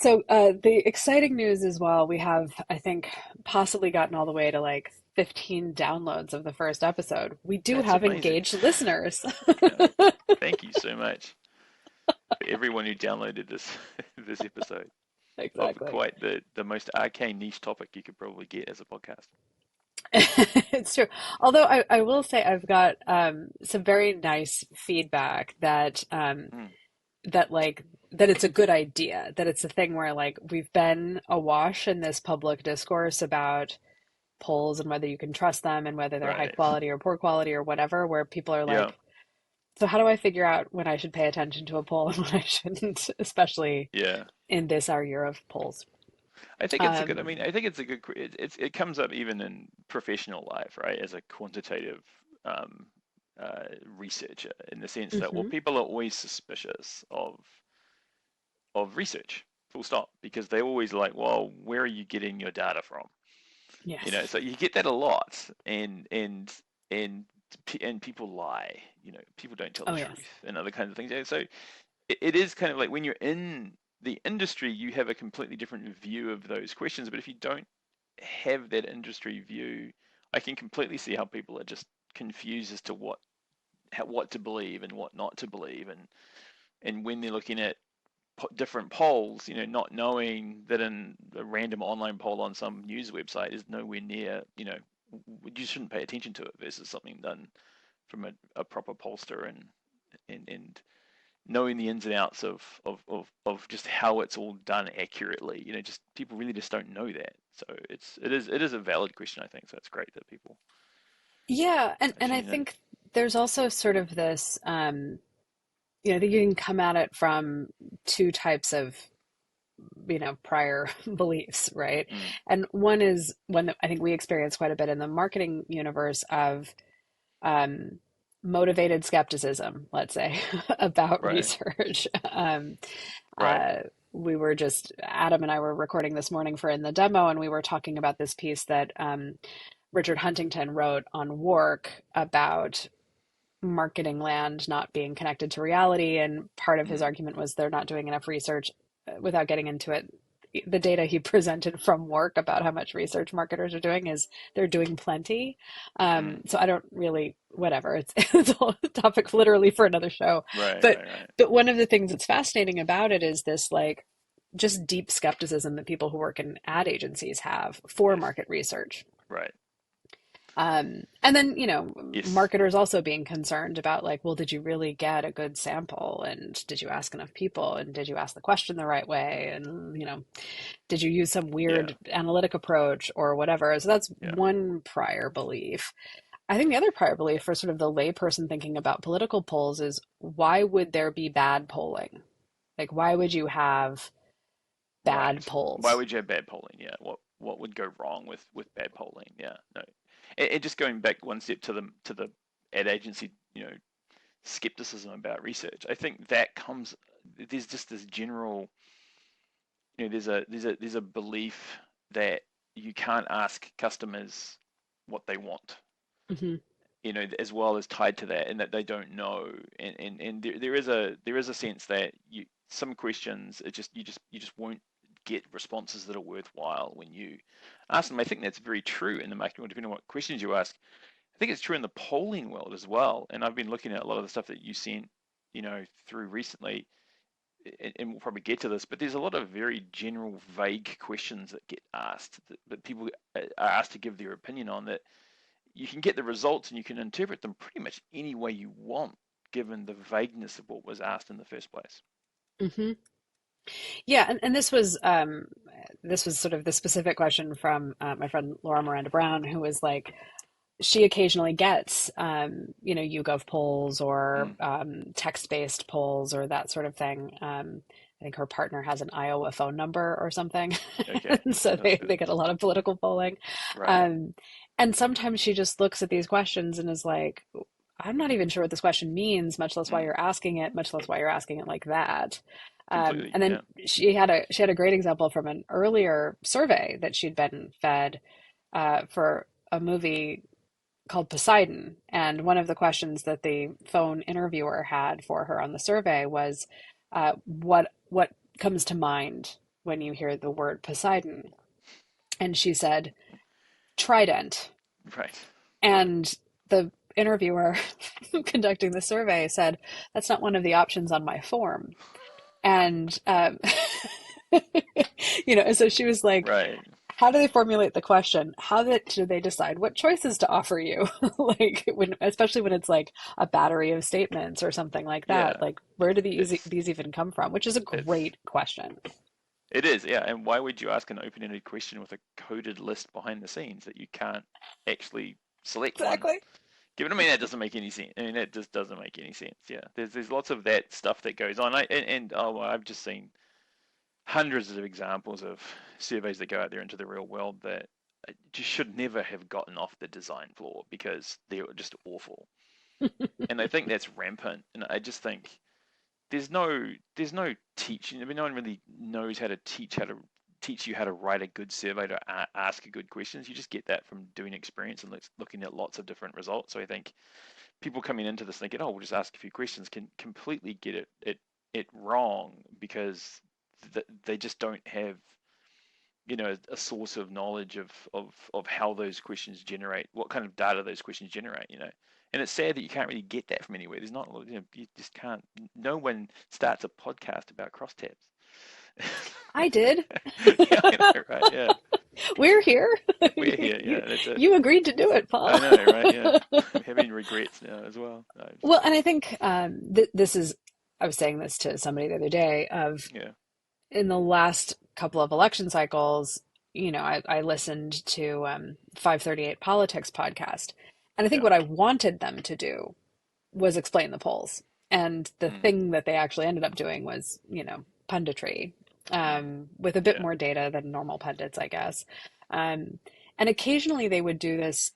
So the exciting news is, well, we have, I think, possibly gotten all the way to like 15 downloads of the first episode. We do That's have amazing. engaged listeners. Yeah. Thank you so much for everyone who downloaded this this episode of Exactly. quite the most arcane niche topic you could probably get as a podcast. It's true. Although I will say I've got some very nice feedback that Mm, that like that it's a good idea, that it's a thing where like we've been awash in this public discourse about polls and whether you can trust them and whether they're high right. quality or poor quality or whatever, where people are Yeah. like, so how do I figure out when I should pay attention to a poll and when I shouldn't, especially Yeah. in this our year of polls? I think it's a good. I Um, mean, I think it's a good. It comes up even in professional life, right? As a quantitative um, researcher, in the sense that well, mhm. people are always suspicious of research, full stop, because they're always like, well, where are you getting your data from? You Yes. know, so you get that a lot, and and people lie. You know, people don't tell the Oh, yes. truth and other kinds of things. Yeah, so it is kind of like when you're in the industry, you have a completely different view of those questions. But if you don't have that industry view, I can completely see how people are just confused as to what to believe and what not to believe, and when they're looking at different polls, you know, not knowing that in a random online poll on some news website is nowhere near, you know, you shouldn't pay attention to it versus something done from a proper pollster, and knowing the ins and outs of just how it's all done accurately. You know, just people really just don't know that. So it is a valid question, I think. So it's great that people Yeah, are and I tuning in. think there's also sort of this, you know, that you can come at it from two types of, you know, prior beliefs, right? Mm, And one is one that I think we experience quite a bit in the marketing universe of um, motivated skepticism, let's say, about right, research. right. Uh, we were just, Adam and I were recording this morning for In the Demo, and we were talking about this piece that Richard Huntington wrote on Work about marketing land not being connected to reality. And part of his Mm, argument was they're not doing enough research. Without getting into it, the data he presented from Work about how much research marketers are doing is they're doing plenty. mm, So I don't really, whatever. It's a whole topic literally for another show. right, But right, right, but one of the things that's fascinating about it is this like just deep skepticism that people who work in ad agencies have for yes, market research. right, And then, you know, yes, marketers also being concerned about like, well, did you really get a good sample? And did you ask enough people? And did you ask the question the right way? And, you know, did you use some yeah, weird analytic approach or whatever? So that's yeah, one prior belief. I think the other prior belief for sort of the layperson thinking about political polls is why would there be bad polling? Like, why would you have bad right. Why polls? would you have bad polling? Yeah, what would go wrong with bad polling? Yeah, no, and just going back one step to the ad agency, you know, skepticism about research. I think that comes. There's just this general, you know, there's a belief that you can't ask customers what they want, Hmm. you know, as well as tied to that, and that they don't know, and there is a sense that some questions, you just won't get responses that are worthwhile when you ask them. I think that's very true in the marketing world, depending on what questions you ask. I think it's true in the polling world as well. And I've been looking at a lot of the stuff that you sent, you know, through recently, and we'll probably get to this, but there's a lot of very general, vague questions that get asked, that people are asked to give their opinion on, that you can get the results and you can interpret them pretty much any way you want, given the vagueness of what was asked in the first place. Hmm. Yeah, and this was sort of the specific question from my friend Laura Miranda Brown, who was like, she occasionally gets you know, YouGov polls or Mm, text-based polls or that sort of thing. I think her partner has an Iowa phone number or something, okay, and so sounds good. they get a lot of political polling. Right. Um, and sometimes she just looks at these questions and is like, I'm not even sure what this question means, much less why Mm, you're asking it, much less why you're asking it like that. completely. And then Yeah. she had a great example from an earlier survey that she'd been fed for a movie called Poseidon. And one of the questions that the phone interviewer had for her on the survey was, what comes to mind when you hear the word Poseidon? And she said, Trident. Right. And the interviewer conducting the survey said, that's not one of the options on my form. And, and so she was like, Right. how do they formulate the question? Do they decide what choices to offer you? Like especially when it's like a battery of statements or something like that. Yeah. Like where do It's these even come from? Which is a it's great question. it is, yeah. And why would you ask an open-ended question with a coded list behind the scenes that you can't actually select one? Exactly. Given, I mean, that doesn't make any sense. I mean, that just doesn't make any sense. Yeah, there's lots of that stuff that goes on. I've just seen hundreds of examples of surveys that go out there into the real world that just should never have gotten off the design floor because they're just awful. And I think that's rampant. And I just think there's no teaching. I mean, no one really knows how to teach you how to write a good survey to ask good questions. You just get that from doing experience and looking at lots of different results. So I think people coming into this thinking, oh, we'll just ask a few questions, can completely get it wrong because they just don't have a source of knowledge of how those questions generate, what kind of data those questions generate. And it's sad that you can't really get that from anywhere. There's not, you just can't. No one starts a podcast about crosstabs. I did. Yeah, I know, right? Yeah, We're here. we're here. You Yeah, that's it. you agreed to do it, Paul. I know, right? Yeah, I'm having regrets now as well. No, I'm just Well, and kidding. I think this is, I was saying this to somebody the other day, of Yeah, in the last couple of election cycles, I listened to 538 Politics podcast. And I think yeah, what I wanted them to do was explain the polls. And the mm, thing that they actually ended up doing was, punditry, mm, with a bit yeah, more data than normal pundits, I guess. Um, and occasionally they would do this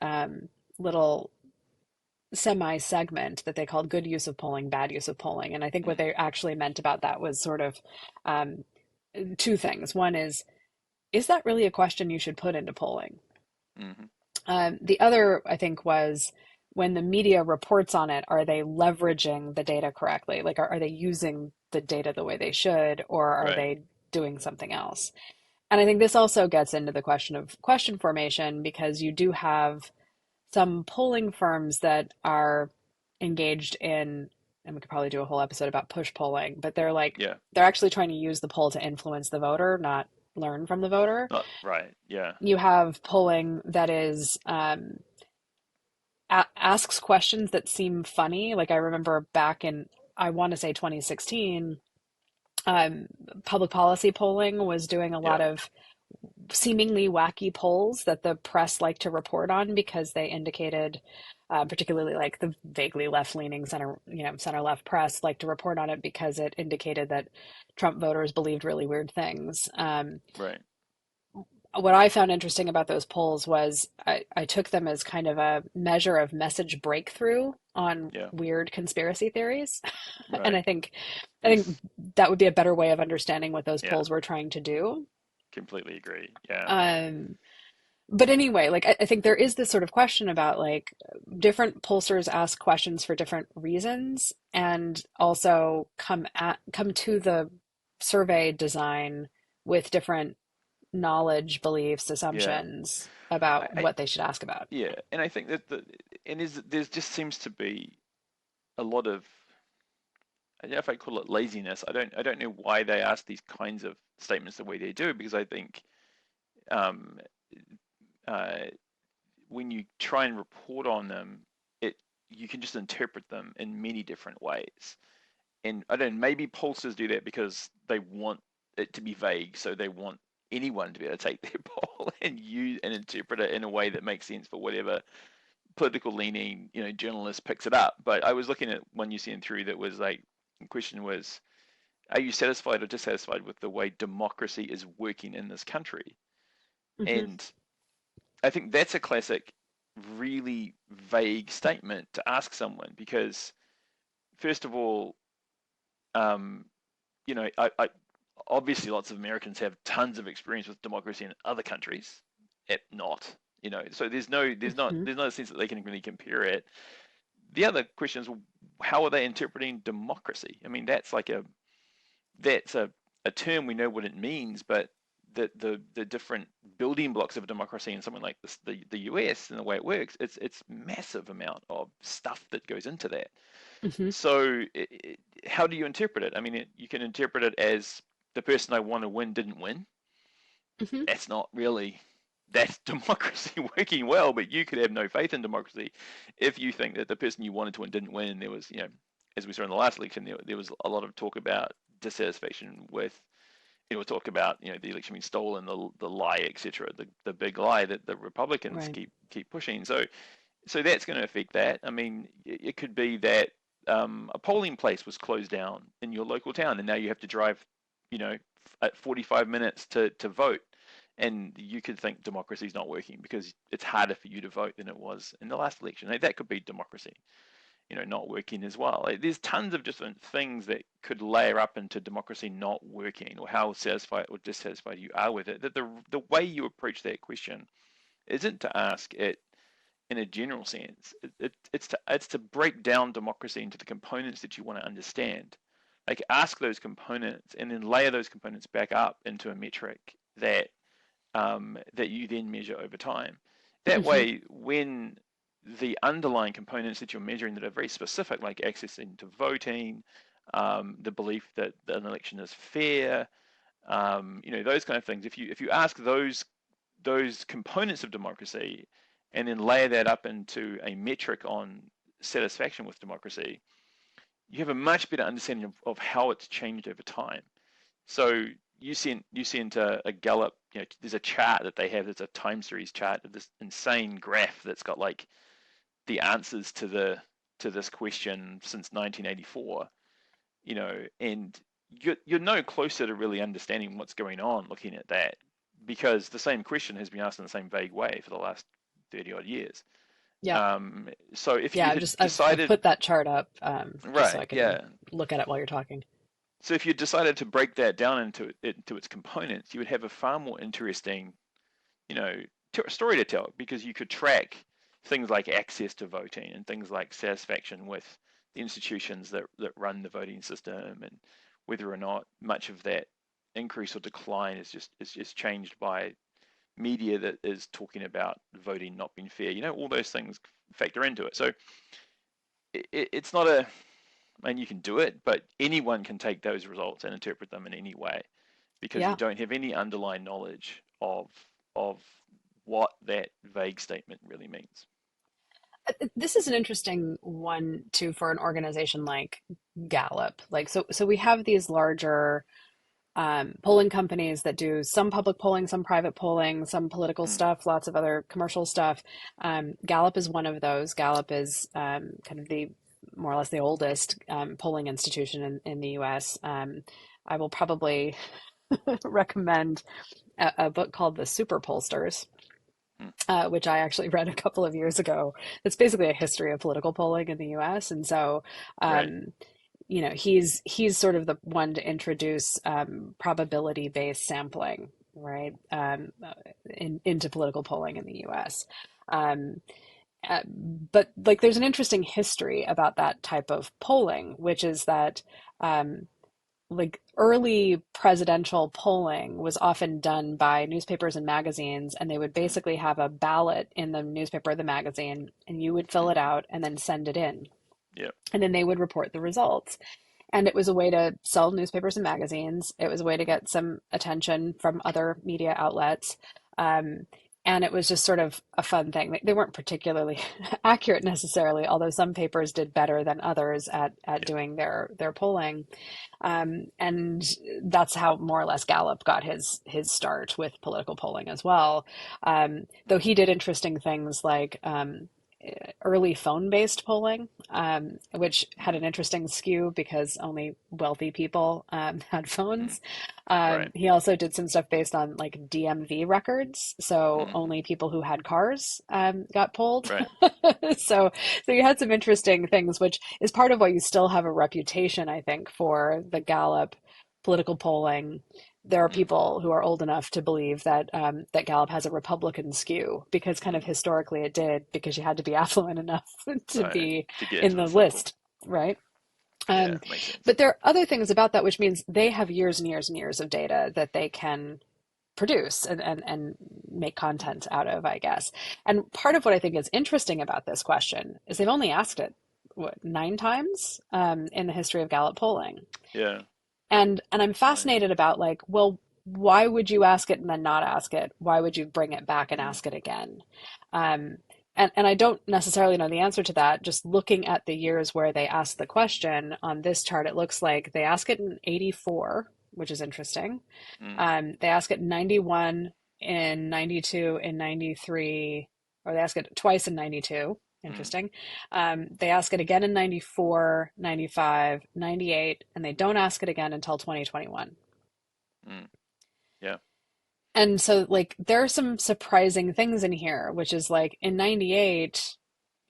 little semi segment that they called good use of polling, bad use of polling. And I think what mm, they actually meant about that was sort of um, two things. One is that really a question you should put into polling? mm, The other, I think, was when the media reports on it, are they leveraging the data correctly? Like, are they using the data the way they should, or are right, they doing something else? And I think this also gets into the question of question formation because you do have some polling firms that are engaged in, and we could probably do a whole episode about push polling, but yeah, they're actually trying to use the poll to influence the voter, not learn from the voter. not right, yeah, You have polling that is asks questions that seem funny. Like I remember back in, I want to say 2016, um, public policy polling was doing a lot yeah, of seemingly wacky polls that the press liked to report on because they indicated, particularly like the vaguely left-leaning center left press liked to report on it because it indicated that Trump voters believed really weird things. right, What I found interesting about those polls was I took them as kind of a measure of message breakthrough on yeah, weird conspiracy theories. And right. I think There's that would be a better way of understanding what those yeah, polls were trying to do. completely agree. Yeah, Um, but anyway, like I think there is this sort of question about like different pollsters ask questions for different reasons and also come to the survey design with different knowledge, beliefs, yeah. assumptions I, about I what they should ask about. yeah, and I think that there just seems to be a lot of, I don't know if I call it laziness. I don't know why they ask these kinds of statements the way they do, because I think um, uh, when you try and report on them, it you can just interpret them in many different ways. And I don't know, maybe pollsters do that because they want it to be vague, so they want anyone to be able to take their poll and use and interpret it in a way that makes sense for whatever political leaning, journalist picks it up. But I was looking at one you sent through that was like, the question was, are you satisfied or dissatisfied with the way democracy is working in this country? Hmm. And I think that's a classic, really vague statement to ask someone because, first of all, um, obviously lots of Americans have tons of experience with democracy in other countries. Not, so Hmm. there's not a sense that they can really compare it. The other question is, how are they interpreting democracy? I mean, that's a a term, we know what it means, but the different building blocks of a democracy in something like this, the US and the way it works, it's massive amount of stuff that goes into that. Hmm. So how do you interpret it? I mean, you can interpret it as the person I want to win didn't win. Hmm. That's not really that's democracy working well, but you could have no faith in democracy if you think that the person you wanted to win didn't win. There was, as we saw in the last election, there was a lot of talk about dissatisfaction with, talk about, the election being stolen, the lie, etc., the big lie that the Republicans Right. keep pushing. So that's going to affect that. I mean, it could be that a polling place was closed down in your local town, and now you have to drive, at 45 minutes to vote. And you could think democracy is not working because it's harder for you to vote than it was in the last election. That could be democracy, not working as well. There's tons of different things that could layer up into democracy not working, or how satisfied or dissatisfied you are with it. That the way you approach that question isn't to ask it in a general sense. It's to break down democracy into the components that you want to understand. Like, ask those components and then layer those components back up into a metric that you then measure over time. That Hmm. way, when the underlying components that you're measuring that are very specific, like accessing to voting, the belief that an election is fair, those kind of things. If you ask those components of democracy and then layer that up into a metric on satisfaction with democracy, you have a much better understanding of how it's changed over time. So you sent a Gallup, there's a chart that they have, there's a time series chart of this insane graph that's got like the answers to this question since 1984, and you're no closer to really understanding what's going on looking at that, because the same question has been asked in the same vague way for the last 30 odd years. Yeah. So if Yeah. you I've had just I've decided, put that chart up just so right, I can yeah. look at it while you're talking. So if you decided to break that down into its components, you would have a far more interesting, you know, story to tell, because you could track things like access to voting and things like satisfaction with the institutions that run the voting system, and whether or not much of that increase or decline is just changed by media that is talking about voting not being fair. All those things factor into it. So it's not a, and you can do it, but anyone can take those results and interpret them in any way, because you Yeah. don't have any underlying knowledge of what that vague statement really means. This is an interesting one too for an organization like Gallup. Like, so we have these larger polling companies that do some public polling, some private polling, some political Mm, stuff, lots of other commercial stuff. Gallup is one of those. Gallup is kind of the more or less the oldest polling institution in the US. I will probably recommend a book called The Super Pollsters, mm, which I actually read a couple of years ago. It's basically a history of political polling in the U.S. And so, right. um, he's sort of the one to introduce probability-based sampling, right, into political polling in the U.S. Um, but like, there's an interesting history about that type of polling, which is that um, like early presidential polling was often done by newspapers and magazines, and they would Mm, basically have a ballot in the newspaper or the magazine, and you would fill it mm, out and then send it in. yeah. And then they would report the results. And it was a way to sell newspapers and magazines. It was a way to Mm, get some attention from other media outlets. Um, and it was just sort of a fun thing. They weren't particularly accurate necessarily, although some papers did better than others at yeah. doing their polling. And that's how more or less Gallup got his start with political polling as well. Though he did interesting things like early phone-based polling, which had Mm, an interesting skew because only wealthy people had mm, phones. right. He also did some stuff based on like DMV records, so Mm, only people who had cars got polled. right. So, so you had some interesting things, which is part of why you still have a reputation, I think, for the Gallup political polling. There are Mm, people who are old enough to believe that that Gallup has a Republican skew because kind of mm, historically it did, because you had to be affluent enough to right. be To get in into the the cycle. list, right? Yeah, Um, makes sense. but there are other things about that, which means they have years and years and years of data that they can produce and make Mm. content out of, I guess. And part of what I think is interesting about this question is they've only asked it, what, 9 times in the history of Gallup polling. Yeah, And I'm right. fascinated about like, well, why would you ask it and then not ask it? Why would you bring it back and Mm. ask it again? Um, and I don't necessarily know the answer to that. Just looking at the years where they asked the question on this chart, it looks like they ask it in 84, which is interesting. Mm. They ask it in 91, in 92, in 93, or they ask it twice in 92. Mm. Interesting. They ask it again in 94, 95, 98, and they don't ask it again until 2021. Mm. Yeah. And so, like, there are some surprising things in here, which is like in 98,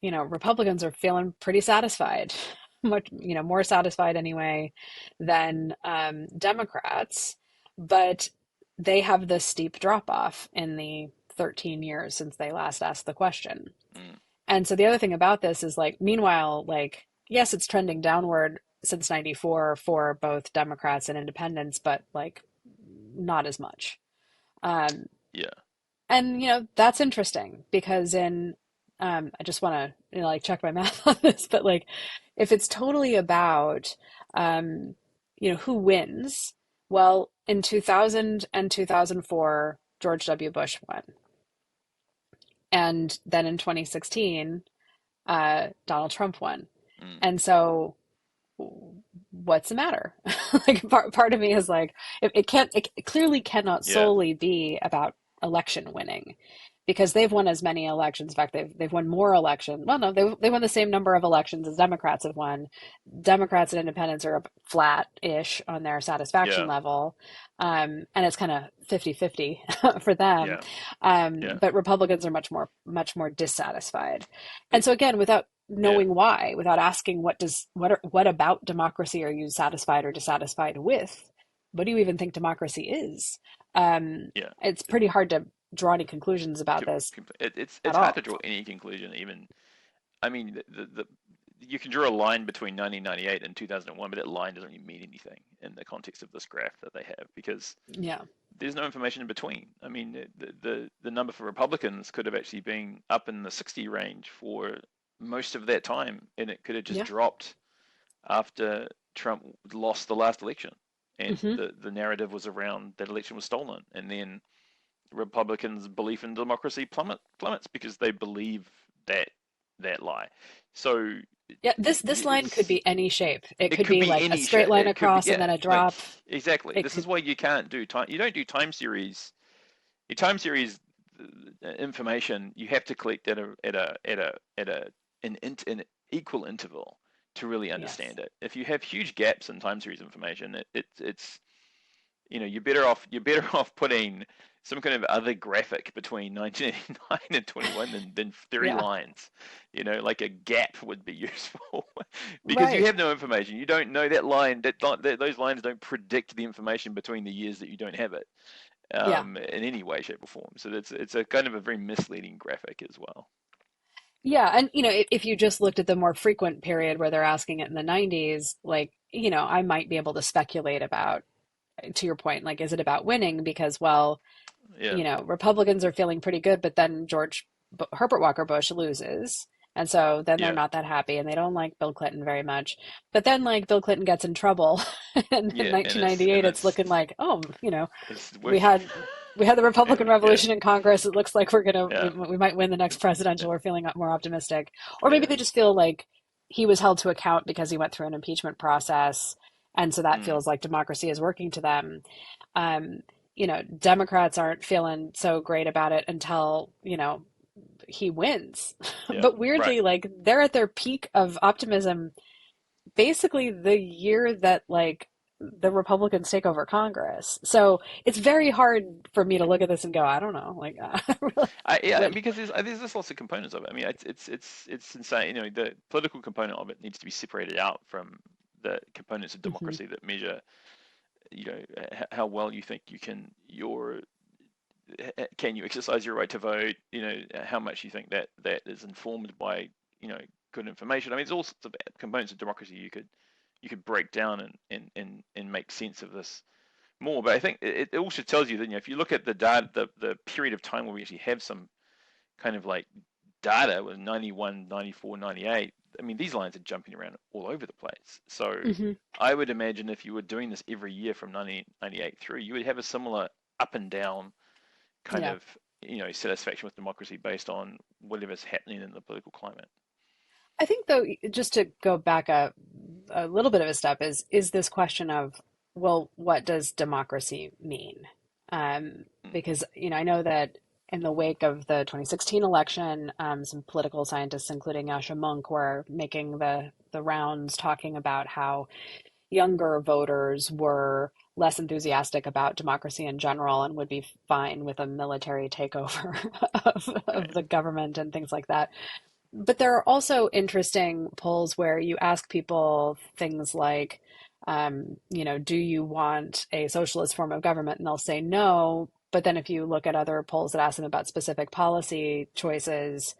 Republicans are feeling pretty satisfied, much, more satisfied anyway than Democrats, but they have this steep drop off in the 13 years since they last asked the question. Mm. And so the other thing about this is like, meanwhile, like, yes, it's trending downward since 94 for both Democrats and independents, but like not as much. Um, Yeah. and that's interesting because I just want to like check my math on this, but like if it's totally about who wins, well, in 2000 and 2004, George W. Bush won. And then in 2016, Donald Trump won. Mm. And so what's the matter? Like part of me is like it clearly cannot Yeah. solely be about election winning because they've won as many elections. In fact, they've won more elections. Well, no, they won the same number of elections as Democrats have won. Democrats and independents are flat-ish on their satisfaction Yeah. level. And it's kind of 50-50 for them. Yeah. Yeah. But Republicans are much more dissatisfied. And It, so again, without yeah. knowing why, without asking what about democracy are you satisfied or dissatisfied with? What do you even think democracy is? Yeah. It's pretty hard to draw any conclusions about this at It's hard to all. draw any conclusion. Even I mean, you can draw a line between 1998 and 2001, but that line doesn't really mean anything in the context of this graph that they have because Yeah, there's no information in between. I mean, the number for Republicans could have actually been up in the 60 range for most of that time, and it could have just yeah, dropped after Trump lost the last election, and hmm the narrative was around that election was stolen, and then Republicans' belief in democracy plummets because they believe that that lie. So yeah. This line could it's be any shape. It it could could be be like a any straight shit. line It could be across and yeah, then a no, drop. exactly. It This is could, why you can't do time. You don't do time series. Your time series information you have to collect at an equal interval to really yes, understand it. If you have huge gaps in time series information, it's you're better off putting some kind of other graphic between 1989 and 21 than three yeah, lines. Like a gap would be useful because you right, have no information. You don't know that line. Those lines don't predict the information between the years that you don't have it yeah. in any way, shape, or form. So it's a kind of a very misleading graphic as well. Yeah, and if you just looked at the more frequent period where they're asking it in the 90s, like, I might be able to speculate about, to your point, like, is it about winning? Because, well, Yeah, Republicans are feeling pretty good, but then Herbert Walker Bush loses. And so then they're yeah, not that happy and they don't like Bill Clinton very much. But then like Bill Clinton gets in trouble and in yeah, and it's and 1998 it's it's looking like, oh, it's we working. had we had the Republican Yeah, Revolution in Congress. It looks like yeah, we might win the next presidential. We're feeling more optimistic. Or maybe yeah. they just feel like he was held to account because he went through an impeachment process. And so that Mm, feels like democracy is working to them. Um, Democrats aren't feeling so great about it until, he wins. yeah, But right. weirdly, like they're at their peak of optimism basically the year that like the Republicans take over Congress. So it's very hard for me to look at this and go, I don't know, like, Yeah, like, because there's just lots of components of it. I mean, it's insane. The political component of it needs to be separated out from the components of mhm. democracy that measure, how well you think can you exercise your right to vote. How much you think that is informed by, good information. I mean, there's all sorts of components of democracy you could you could break down and make sense of this more. But I think it also tells you that, if you look at the data, the period of time where we actually have some kind of like data with 91, 94, 98. I mean, these lines are jumping around all over the place. So Hmm. I would imagine if you were doing this every year from 1998 through, you would have a similar up and down kind Yeah. of, satisfaction with democracy based on whatever's happening in the political climate. I think though, just to go back a little bit of a step is this question of, well, what does democracy mean? Mm, Because, I know that in the wake of the 2016 election, some political scientists, including Yasha Monk, were making the rounds talking about how younger voters were less enthusiastic about democracy in general and would be fine with a military takeover of right. the government and things like that. But there are also interesting polls where you ask people things like, do you want a socialist form of government? And they'll say no. But then if you look at other polls that ask them about specific policy choices,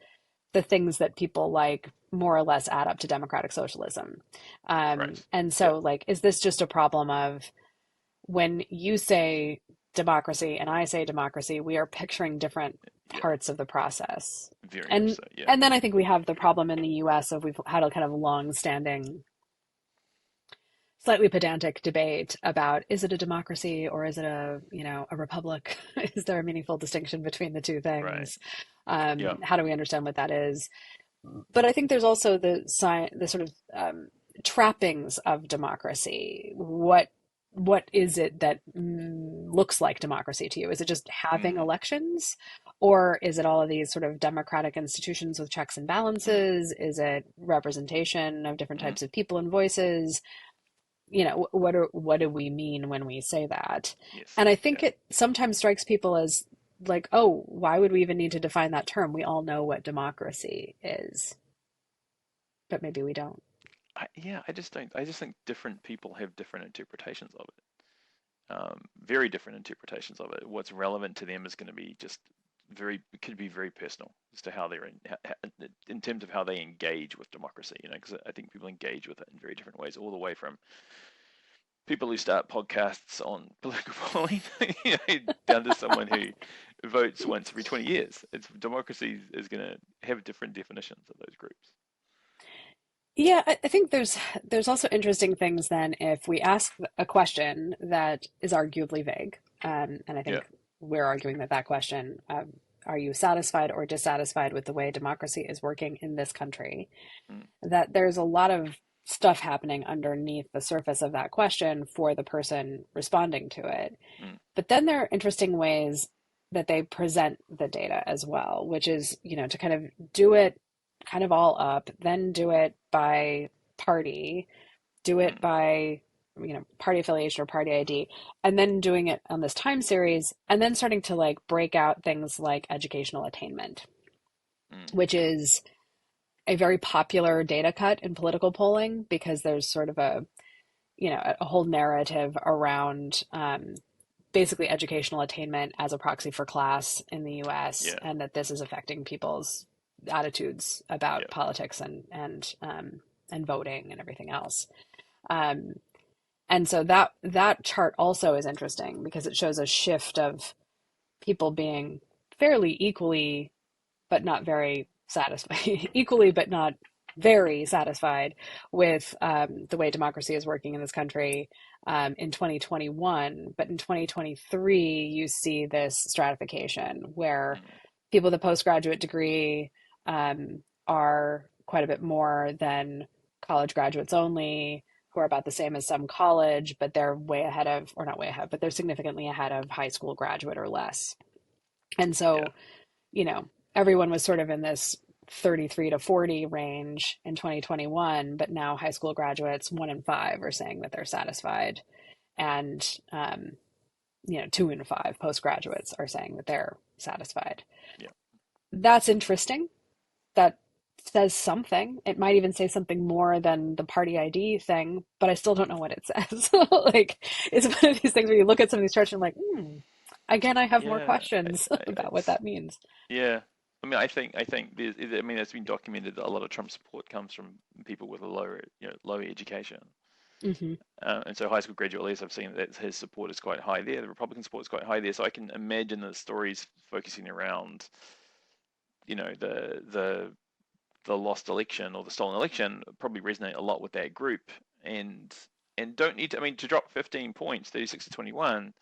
the things that people like more or less add up to democratic socialism. Right. And Yeah. so, like, is this just a problem of when you say democracy and I say democracy, we are picturing different Yeah. parts of the process. Very much And so. Yeah. and then I think we have the problem in the US of we've had a kind of long-standing, slightly pedantic debate about is it a democracy or is it a republic? Is there a meaningful distinction between the two Right. things? Yeah. How do we understand what that is? But I think there's also the sort of trappings of democracy. What is it that looks like democracy to you? Is it just having Mm, elections, or is it all of these sort of democratic institutions with checks and mm, balances? Is it representation of different mm. types of people and voices? What do we mean when we say that? Yes. And I think Yeah. it sometimes strikes people as like, oh, why would we even need to define that term? We all know what democracy is, but maybe we don't. Yeah. I just don't. I just think different people have different interpretations of it. Very different interpretations of it. What's relevant to them is going to be just could be very personal as to how they're in terms of how they engage with democracy. Because I think people engage with it in very different ways, all the way from people who start podcasts on political polling, down to someone who votes once every 20 years. It's democracy is going to have different definitions of those groups. Yeah, I think there's also interesting things then if we ask a question that is arguably vague, and I Yeah. think we're arguing that that question, are you satisfied or dissatisfied with the way democracy is working in this country? Mm, That there's a lot of stuff happening underneath the surface of that question for the person responding to it. mm, But then there are interesting ways that they present the data as well, which is, to kind of do it kind of all up, then do it by party, do it mm, by, party affiliation or party ID, and then doing it on this time series, and then starting to like break out things like educational attainment, mm, which is a very popular data cut in political polling because there's sort of a whole narrative around basically educational attainment as a proxy for class in the US, yeah. and that this is affecting people's attitudes Yeah. about politics and voting and everything else. Um, and so that chart also is interesting because it shows a shift of people being fairly equally but not very satisfied, equally but not very satisfied with the way democracy is working in this country in 2021. But in 2023, you see this stratification where Mm, people with a postgraduate degree are quite a bit more than college graduates only, who are about the same as some college, but they're way ahead of, or not way ahead, but they're significantly ahead of high school graduate or less. And yeah. so everyone was sort of in this 33 to 40 range in 2021, but now high school graduates, 1 in 5 are saying that they're satisfied. And, 2 in 5 postgraduates are saying that they're satisfied. Yeah. That's interesting. That says something. It might even say something more than the party ID thing, but I still don't know what it says. Like, it's one of these things where you look at some of these charts and you're like, again, I have more Yeah. questions about what It's that means. Yeah, I mean, I think I mean, it's been documented that a lot of Trump support comes from people with a lower education. Hmm. And so high school graduate leaders, I've seen that his support is quite high there. The Republican support is quite high there. So I can imagine the stories focusing around, the lost election or the stolen election probably resonate a lot with that group. And don't need to, I mean, to drop 15 points, 36 to 21,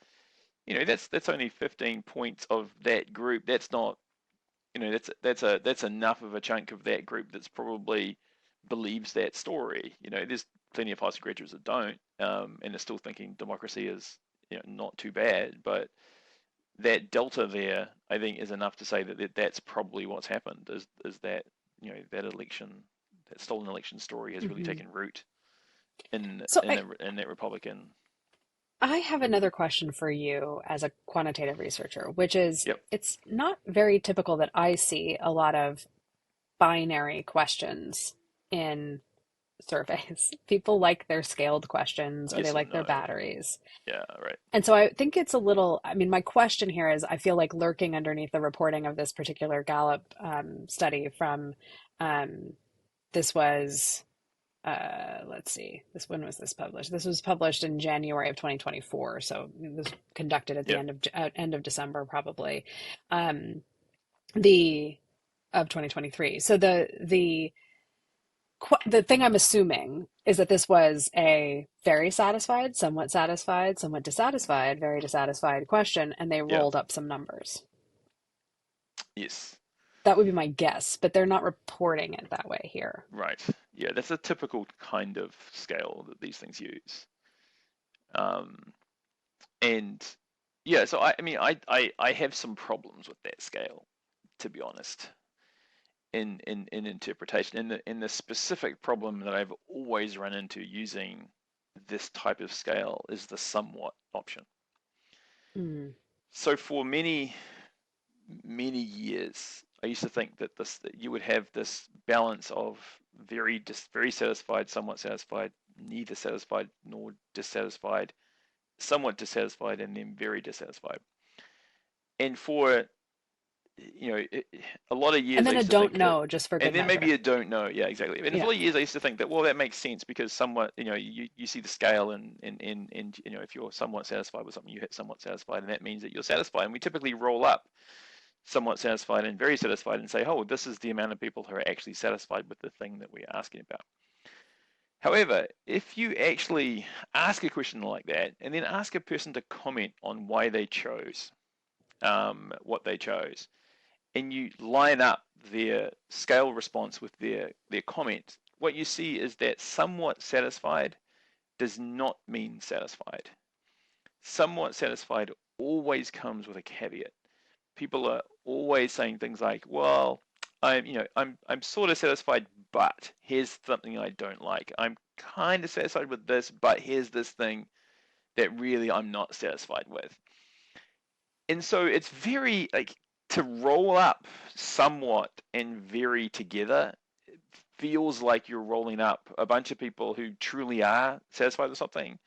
that's only 15 points of that group. That's not, that's enough of a chunk of that group that's probably believes that story. There's plenty of high school graduates that don't, and are still thinking democracy is, not too bad. But that delta there, I think, is enough to say that that's probably what's happened. Is that, that election, that stolen election story has really Hmm. taken root in So in, in that Republican. I have another question for you as a quantitative researcher, which is Yep. it's not very typical that I see a lot of binary questions in surveys. People like their scaled questions or they Yes or like their no. batteries. Yeah. Right. And so I think it's a little, I mean, my question here is I feel like lurking underneath the reporting of this particular Gallup study from, um, this was, let's see, this when was this published? This was published in January of 2024. So it was conducted at the Yep. end of December, probably, um, the of 2023. So the thing I'm assuming is that this was a very satisfied, somewhat dissatisfied, very dissatisfied question, and they Yeah. rolled up some numbers. Yes. That would be my guess, but they're not reporting it that way here. Right. Yeah. That's a typical kind of scale that these things use. Um, and yeah, so I mean, I have some problems with that scale, to be honest, in interpretation. And the specific problem that I've always run into using this type of scale is the somewhat option. Mm, So for many years, I used to think that you would have this balance of very satisfied, somewhat satisfied, neither satisfied nor dissatisfied, somewhat dissatisfied, and then very dissatisfied. And for a lot of and years, I then a used to don't think that, know, just for and good then maybe measure. you don't know, yeah, exactly. And for a Yeah. lot of years, I used to think that, well, that makes sense because somewhat, you see the scale, and if you're somewhat satisfied with something, you hit somewhat satisfied, and that means that you're satisfied. And we typically roll up somewhat satisfied and very satisfied and say, oh, this is the amount of people who are actually satisfied with the thing that we're asking about. However, if you actually ask a question like that and then ask a person to comment on why they chose what they chose, and you line up their scale response with their comment, what you see is that somewhat satisfied does not mean satisfied. Somewhat satisfied always comes with a caveat. People are always saying things like, "Well, I'm sort of satisfied, but here's something I don't like. I'm kind of satisfied with this, but here's this thing that really I'm not satisfied with." And so it's very like, to roll up somewhat and very together feels like you're rolling up a bunch of people who truly are satisfied with something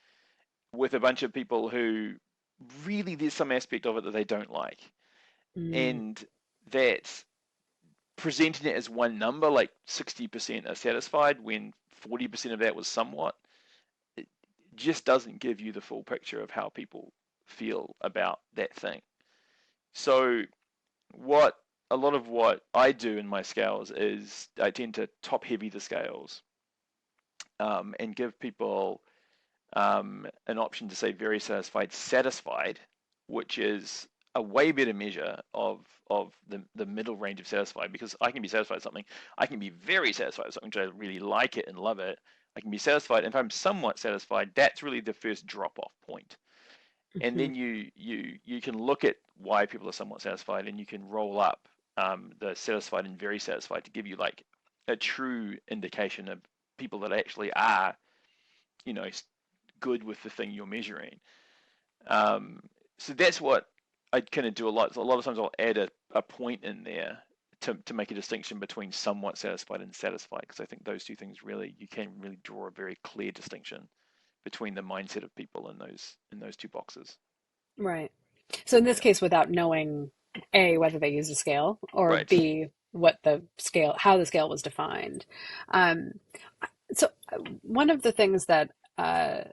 with a bunch of people who really there's some aspect of it that they don't like. Mm, And that presenting it as one number, like 60% are satisfied when 40% of that was somewhat, it just doesn't give you the full picture of how people feel about that thing. So what a lot of what I do in my scales is I tend to top heavy the scales, and give people, an option to say very satisfied, satisfied, which is a way better measure of the middle range of satisfied, because I can be satisfied with something, I can be very satisfied with something, which I really like it and love it. I can be satisfied, and if I'm somewhat satisfied, that's really the first drop off point. And mhm. then you can look at why people are somewhat satisfied, and you can roll up, the satisfied and very satisfied to give you like a true indication of people that actually are, you know good with the thing you're measuring. Um, so that's what I kind of do a lot. So a lot of times I'll add a point in there to make a distinction between somewhat satisfied and satisfied, because I think those two things really, you can really draw a very clear distinction between the mindset of people in those two boxes. Right. So in this Yeah. case, without knowing A, whether they use a scale, or Right. B, what the scale, how the scale was defined. Um, so one of the things that uh,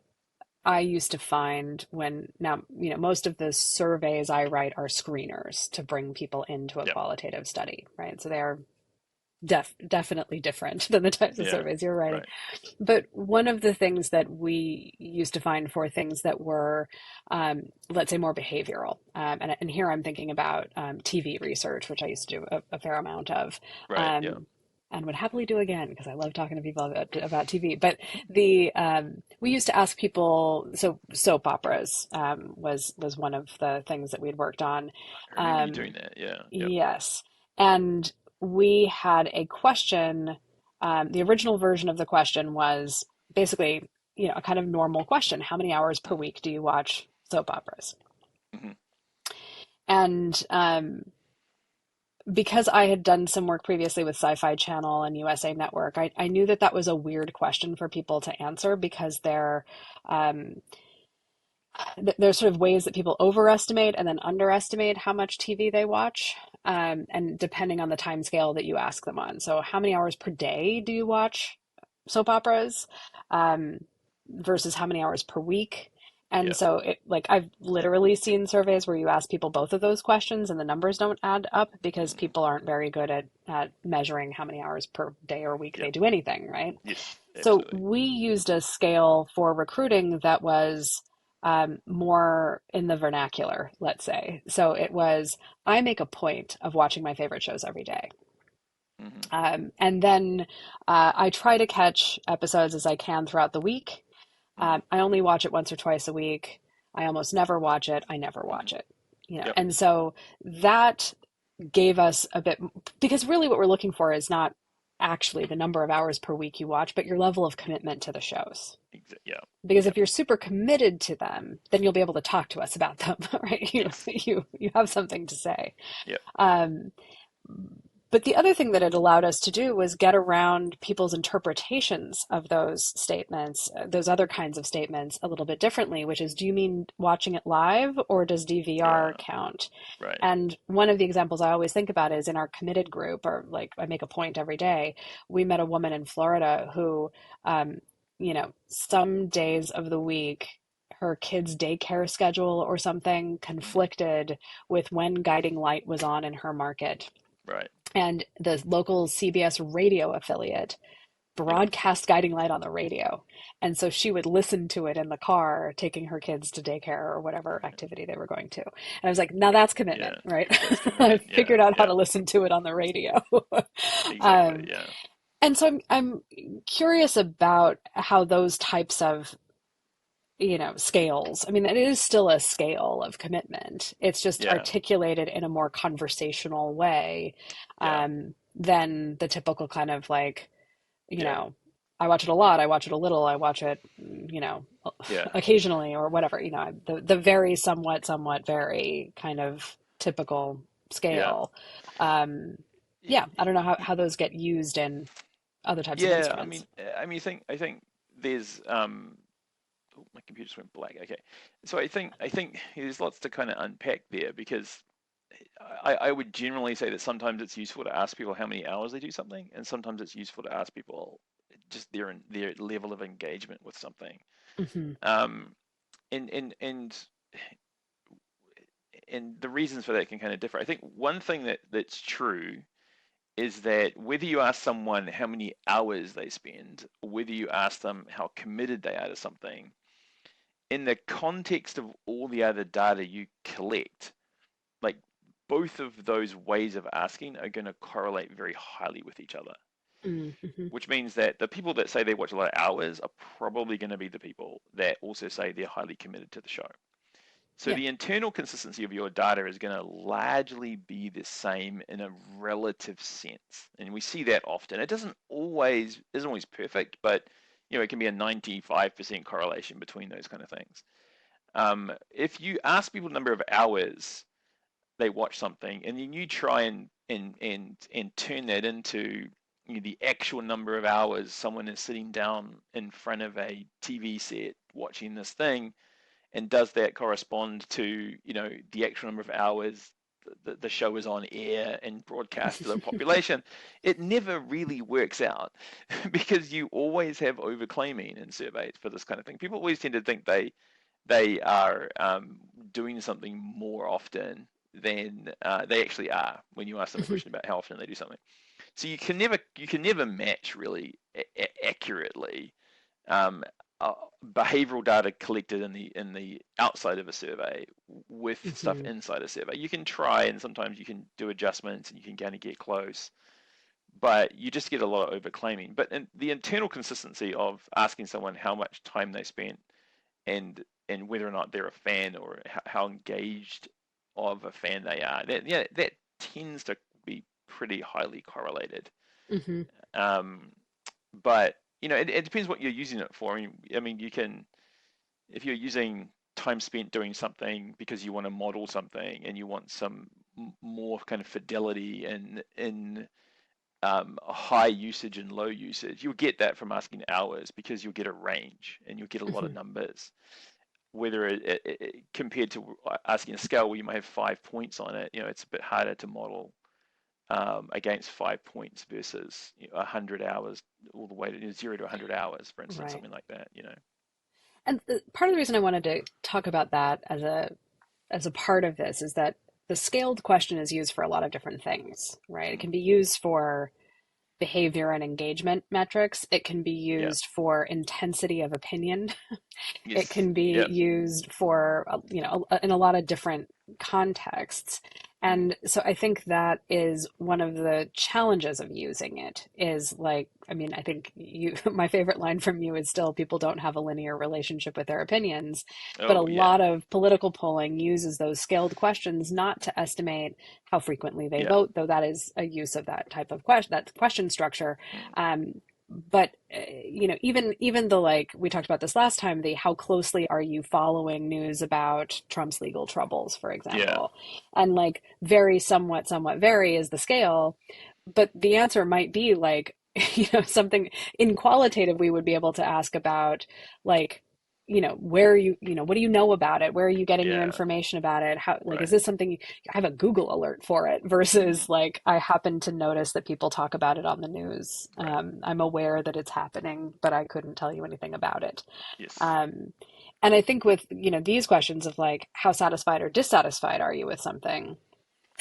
I used to find when now, most of the surveys I write are screeners to bring people into a Yep. qualitative study, right? So they are definitely different than the types of Yeah. surveys you're writing. Right. But one of the things that we used to find for things that were, let's say, more behavioral, and here I'm thinking about TV research, which I used to do a fair amount of, Right. Yeah. um, and would happily do again because I love talking to people about TV. But the we used to ask people, so soap operas was one of the things that we'd worked on. I remember you doing Um, that. Yeah. Yep. yes, and we had a question. The original version of the question was basically, a kind of normal question. How many hours per week do you watch soap operas? Mm-hmm. And because I had done some work previously with Sci-Fi Channel and USA Network, I knew that that was a weird question for people to answer because um, there's sort of ways that people overestimate and then underestimate how much TV they watch, and depending on the time scale that you ask them on. So, how many hours per day do you watch soap operas, um, versus how many hours per week? And Yeah. so, like, I've literally seen surveys where you ask people both of those questions and the numbers don't add up because Mm-hmm. people aren't very good at measuring how many hours per day or week they Yep. do anything, right? Yes. So Absolutely. we used a scale for recruiting that was more in the vernacular, let's say. So it was, I make a point of watching my favorite shows every day. Mm-hmm. And then I try to catch episodes as I can throughout the week. Mm-hmm. I only watch it once or twice a week. I almost never watch it. I never Mm-hmm. watch it. Yep. And so that gave us a bit, because really what we're looking for is not actually the number of hours per week you watch, but your level of commitment to the shows. Yeah. Because Yep. if you're super committed to them, then you'll be able to talk to us about them, right? You Yes. you you have something to say. Yep. Um, but the other thing that it allowed us to do was get around people's interpretations of those statements, those other kinds of statements, a little bit differently, which is, do you mean watching it live or does DVR Yeah. count? Right. And one of the examples I always think about is in our committed group, or like I make a point every day. We met a woman in Florida who, some days of the week, her kids' daycare schedule or something Mm-hmm. conflicted with when Guiding Light was on in her market. Right. And the local CBS radio affiliate Yep. broadcast Guiding Light on the radio. And so she would listen to it in the car, taking her kids to daycare or whatever Right. activity they were going to. And I was like, now that's commitment, Yeah. right? That's I commitment. Yeah. figured out how Yeah. to listen to it on the radio. Exactly. um, Yeah. and so I'm curious about how those types of scales. I mean, it is still a scale of commitment. It's just Yeah. articulated in a more conversational way, Yeah. than the typical kind of like, you Yeah. know, I watch it a lot, I watch it a little, I watch it, Yeah. occasionally or whatever, the very somewhat very kind of typical Yeah. scale. Um, yeah, I don't know how those get used in other types of Yeah. instruments. I think there's oh, my computer just went black. Okay. So I think there's lots to kind of unpack there because I would generally say that sometimes it's useful to ask people how many hours they do something, and sometimes it's useful to ask people just their level of engagement with something. Hmm. Um, and and and and the reasons for that can kind of differ. I think one thing that's true is that whether you ask someone how many hours they spend, or whether you ask them how committed they are to something, in the context of all the other data you collect, like both of those ways of asking are going to correlate very highly with each other, Hmm. which means that the people that say they watch a lot of hours are probably going to be the people that also say they're highly committed to the show. So Yeah. the internal consistency of your data is going to largely be the same in a relative sense. And we see that often. It isn't always perfect, but it can be a 95% correlation between those kind of things. If you ask people the number of hours they watch something, and then you try and turn that into the actual number of hours someone is sitting down in front of a TV set watching this thing, and does that correspond to the actual number of hours the show is on air and broadcast to the population, it never really works out because you always have overclaiming in surveys for this kind of thing. People always tend to think they are doing something more often than they actually are when you ask them a question about how often they do something. So you can never match really accurately um, uh, behavioral data collected in the outside of a survey with stuff Hmm. inside a survey. You can try, and sometimes you can do adjustments, and you can kind of get close, but you just get a lot of overclaiming. But the internal consistency of asking someone how much time they spent and whether or not they're a fan or how engaged of a fan they are, that tends to be pretty highly correlated. Hmm. Um, but it depends what you're using it for. I mean, you can if you're using time spent doing something because you want to model something and you want some more kind of fidelity in high usage and low usage, you'll get that from asking hours because you'll get a range and you'll get a lot of Hmm. numbers. Whether compared to asking a scale where you might have 5 points on it, it's a bit harder to model against 5 points versus 100 hours all the way to 0 to 100 hours, for instance, Right. something like that. And part of the reason I wanted to talk about that as a part of this is that the scaled question is used for a lot of different things, right? It Mm, can be used for behavior and engagement metrics. It can be yeah. used for intensity of opinion. It Yes. can be Yeah. used for, in a lot of different contexts. Mm, And so I think that is one of the challenges of using it is like, I mean, I think my favorite line from you is still people don't have a linear relationship with their opinions, but a oh yeah. lot of political polling uses those scaled questions not to estimate how frequently they Yeah. vote, though that is a use of that type of question, that question structure. Mm, But even the, like we talked about this last time, the how closely are you following news about Trump's legal troubles, for yeah. example, and like very somewhat vary is the scale, but the answer might be like something in qualitative we would be able to ask about, like, where are you, what do you know about it, where are you getting your Yeah. information about it, how, like, is Right. this something I have a Google alert for it Mm, versus like I happen to notice that people talk about it on the news. right. I'm aware that it's happening, but I couldn't tell you anything about it. Yes. um, and I think with these questions of like how satisfied or dissatisfied are you with something,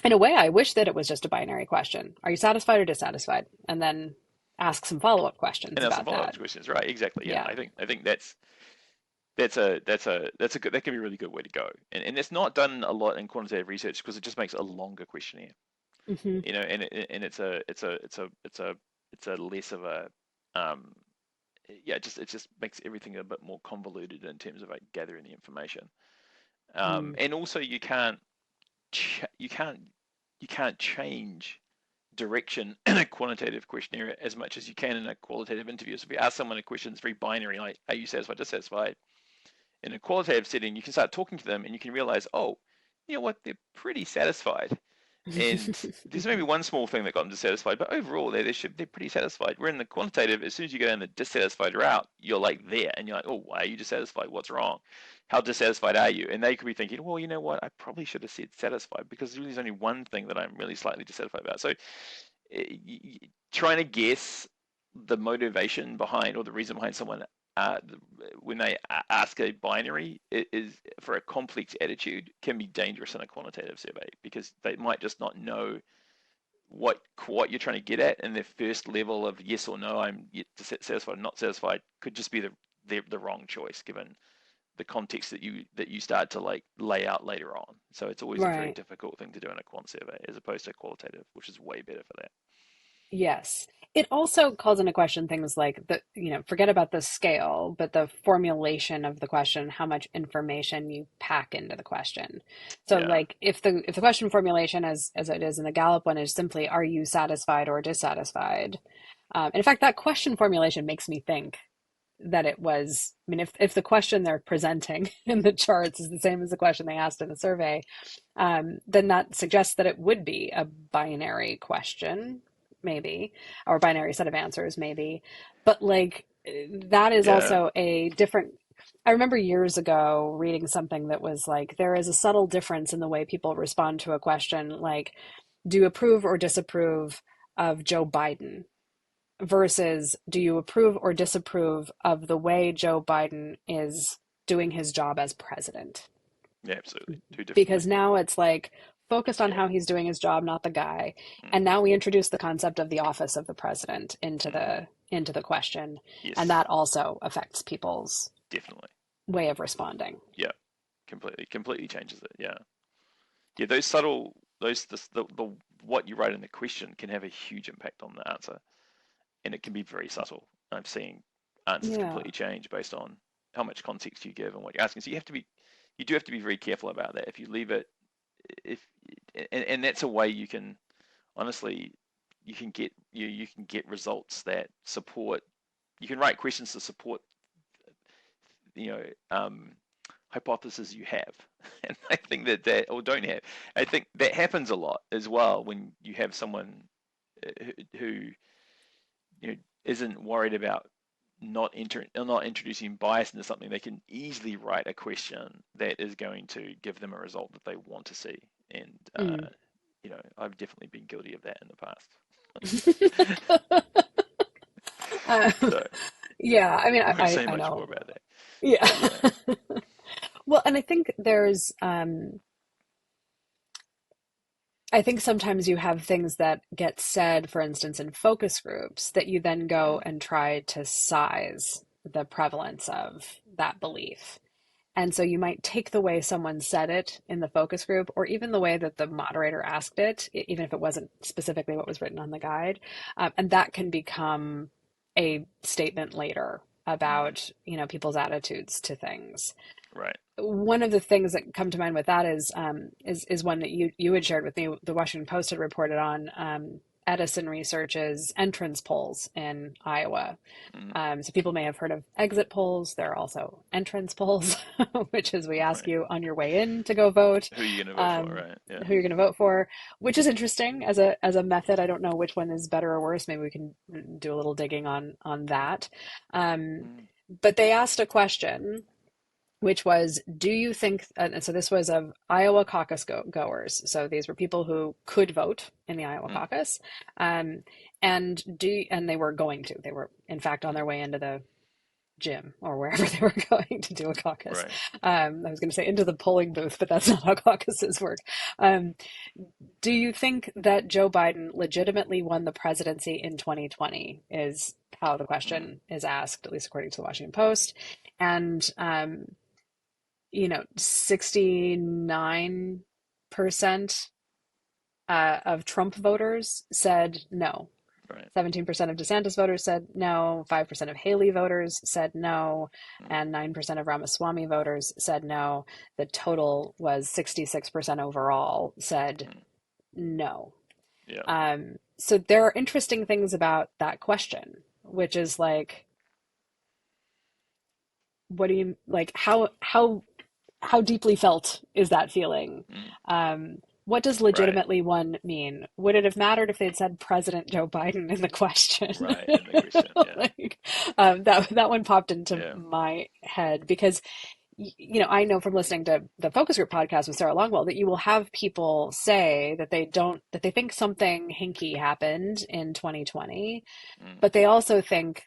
in a way I wish that it was just a binary question: are you satisfied or dissatisfied, and then ask some follow-up questions And that's some about follow-up that. questions, right? Exactly. Yeah. Yeah. I think that's a good that can be a really good way to go. And it's not done a lot in quantitative research because it just makes a longer questionnaire. Hmm. And it's a less of a um yeah, it just makes everything a bit more convoluted in terms of like gathering the information. Mm. And also ch- you can't you can't change direction in a quantitative questionnaire as much as you can in a qualitative interview. So if you ask someone a question that's very binary, like are you satisfied, dissatisfied, in a qualitative setting, you can start talking to them and you can realize, oh, you know what, they're pretty satisfied. And there's maybe one small thing that got them dissatisfied, but overall they're pretty satisfied. We're in the quantitative, as soon as you go down the dissatisfied route, you're like there and you're like, oh, why are you dissatisfied? What's wrong? How dissatisfied are you? And they could be thinking, well, you know what, I probably should have said satisfied because there's only one thing that I'm really slightly dissatisfied about. So trying to guess the motivation behind or the reason behind someone uh, when they ask a binary is for a complex attitude can be dangerous in a quantitative survey because they might just not know what you're trying to get at, and their first level of yes or no, I'm satisfied, not satisfied, could just be the wrong choice given the context that you start to like lay out later on. So it's always a very Right. difficult thing to do in a quant survey as opposed to qualitative, which is way better for that. Yes. It also calls into question things like forget about the scale, but the formulation of the question, how much information you pack into the question. So Yeah. like if the question formulation as it is in the Gallup one is simply are you satisfied or dissatisfied? And in fact, that question formulation makes me think that it was, I mean, if the question they're presenting in the charts is the same as the question they asked in the survey, then that suggests that it would be a binary question, maybe, or binary set of answers, maybe. But like that is Yeah. also a different. I remember years ago reading something that was like, there is a subtle difference in the way people respond to a question like, do you approve or disapprove of Joe Biden? Versus, do you approve or disapprove of the way Joe Biden is doing his job as president? Yeah, absolutely. Two different Because things. now it's like focused on Yeah. how he's doing his job, not the guy. Mm, And now we introduce the concept of the office of the president mm. into the question, and Yes, that also affects people's definitely. way of responding. Yeah, completely changes it. Yeah. Yeah, those subtle, those the what you write in the question can have a huge impact on the answer, and it can be very subtle. I'm seeing answers Yeah. completely change based on how much context you give and what you're asking. So you do have to be very careful about that. If you leave it, if and that's a way you can honestly you can get results that support. You can write questions to support you know hypothesis you have. And I think that or don't have. I think that happens a lot as well when you have someone who isn't worried about not introducing bias into something. They can easily write a question that is going to give them a result that they want to see. And Mm. I've definitely been guilty of that in the Uh, past. So yeah, I mean, I won't say I much more know. about that. Yeah. But yeah, Well, and I think I think sometimes you have things that get said, for instance, in focus groups, that you then go mm, and try to size the prevalence of that belief. And so you might take the way someone said it in the focus group, or even the way that the moderator asked it, even if it wasn't specifically what was written on the guide. And that can become a statement later mm, about, people's attitudes to things. right. One of the things that come to mind with that is one that you had shared with me. The Washington Post had reported on Edison Research's entrance polls in Iowa. Mm, So people may have heard of exit polls. There are also entrance polls, which is we ask right. you on your way in to go vote, Who are you going to vote for? um, Right. Yeah. who you're going to vote for, which is interesting as a method. I don't know which one is better or worse. Maybe we can do a little digging on that. Um, Mm, but they asked a question which was, do you think, and so this was of Iowa caucus goers. So these were people who could vote in the Iowa mm, caucus. Um, and they were going to, they were in fact on mm, their way into the gym or wherever they were going to do a caucus. right. I was going to say into the polling booth, but that's not how caucuses work. Um, do you think that Joe Biden legitimately won the presidency in 2020? Is how the Mm, question is asked, at least according to the Washington Post. And 69% of Trump voters said no. right. 17% of DeSantis voters said no. 5% of Haley voters said no. Mm, And 9% of Ramaswamy voters said no. The total was 66% overall said mm, no. yeah. So there are interesting things about that question, which is like, what do you like? How deeply felt is that feeling? Mm, What does right. legitimately one mean? Would it have mattered if they'd said President Joe Biden in the question? Right. In the question. Yeah. Like, that one popped into Yeah. my head because I know from listening to the focus group podcast with Sarah Longwell that you will have people say that they think something hinky happened in 2020, Mm, but they also think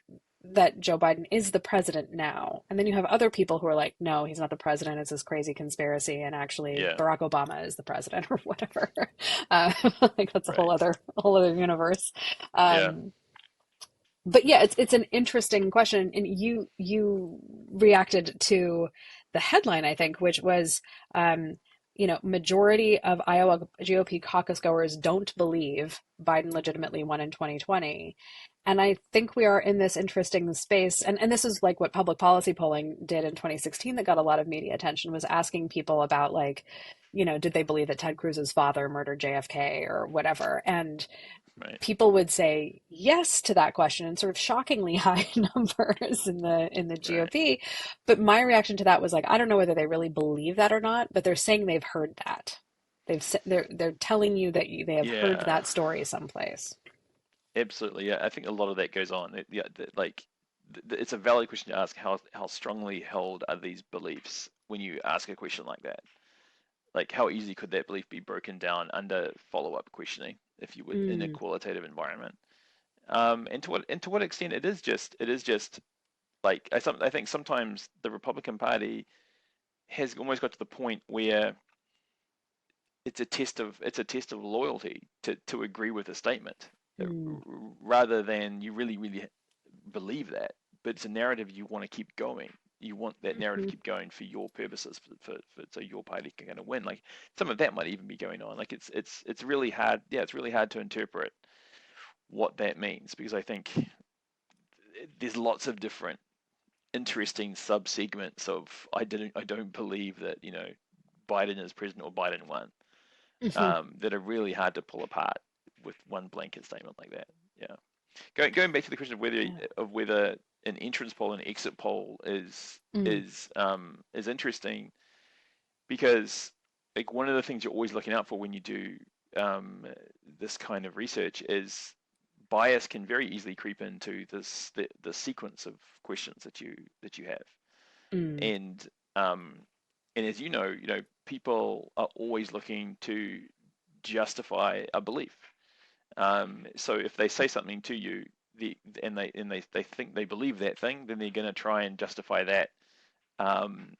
that Joe Biden is the president now. And then you have other people who are like, no, he's not the president. It's this crazy conspiracy. And actually, yeah. Barack Obama is the president or whatever. Like that's Right. a whole other universe. Yeah. Um, but yeah, it's an interesting question. And you reacted to the headline, I think, which was, majority of Iowa GOP caucus goers don't believe Biden legitimately won in 2020. And I think we are in this interesting space. And this is like what public policy polling did in 2016 that got a lot of media attention, was asking people about like, did they believe that Ted Cruz's father murdered JFK or whatever? And Right. people would say yes to that question in sort of shockingly high numbers in the Right. GOP. But my reaction to that was like, I don't know whether they really believe that or not, but they're saying they've heard that. They're telling you that they have heard Yeah. that story someplace. Absolutely. Yeah. I think a lot of that goes on. Like it's a valid question to ask, how strongly held are these beliefs when you ask a question like that? Like, how easy could that belief be broken down under follow-up questioning if you were in a Mm, qualitative environment? And to what extent it is just like I think sometimes the Republican Party has almost got to the point where it's a test of loyalty to agree with a statement, uh, mm, rather than you really believe that, but it's a narrative you want to keep going. You want that narrative to mhm. keep going for your purposes, so your party can kind of win. Like some of that might even be going on. Like it's really hard. Yeah, it's really hard to interpret what that means, because I think there's lots of different interesting sub segments of I don't believe that Biden is president or Biden won, Mhm. that are really hard to pull apart with one blanket statement like that. Yeah. Going back to the question Yeah. of whether an entrance poll and exit poll Mm, is interesting, because like one of the things you're always looking out for when you do um, this kind of research is bias can very easily creep into the sequence of questions that you have, mm, and um, and as people are always looking to justify a belief. So if they say something to you, and they think they believe that thing, then they're going to try and justify that um,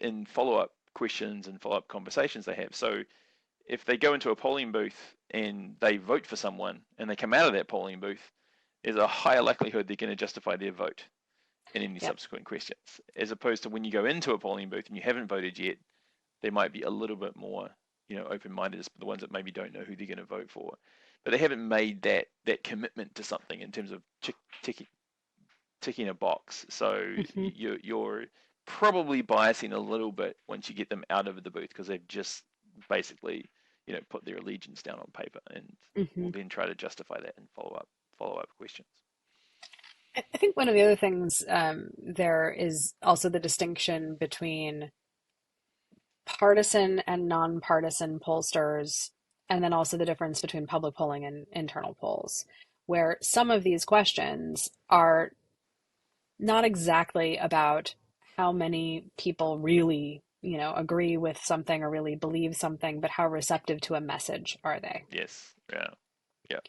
in follow-up questions and follow-up conversations they have. So if they go into a polling booth and they vote for someone and they come out of that polling booth, there's a higher likelihood they're going to justify their vote in any yep. subsequent questions, as opposed to when you go into a polling booth and you haven't voted yet, they might be a little bit more, open-minded as the ones that maybe don't know who they're going to vote for, but they haven't made that commitment to something in terms of ticking a box. So Mhm. you're probably biasing a little bit once you get them out of the booth, because they've just basically, put their allegiance down on paper, and will Mhm. then try to justify that in follow up questions. I think one of the other things there is also the distinction between partisan and nonpartisan pollsters, and then also the difference between public polling and internal polls, where some of these questions are not exactly about how many people really, agree with something or really believe something, but how receptive to a message are they? Yes. Yeah. Yeah.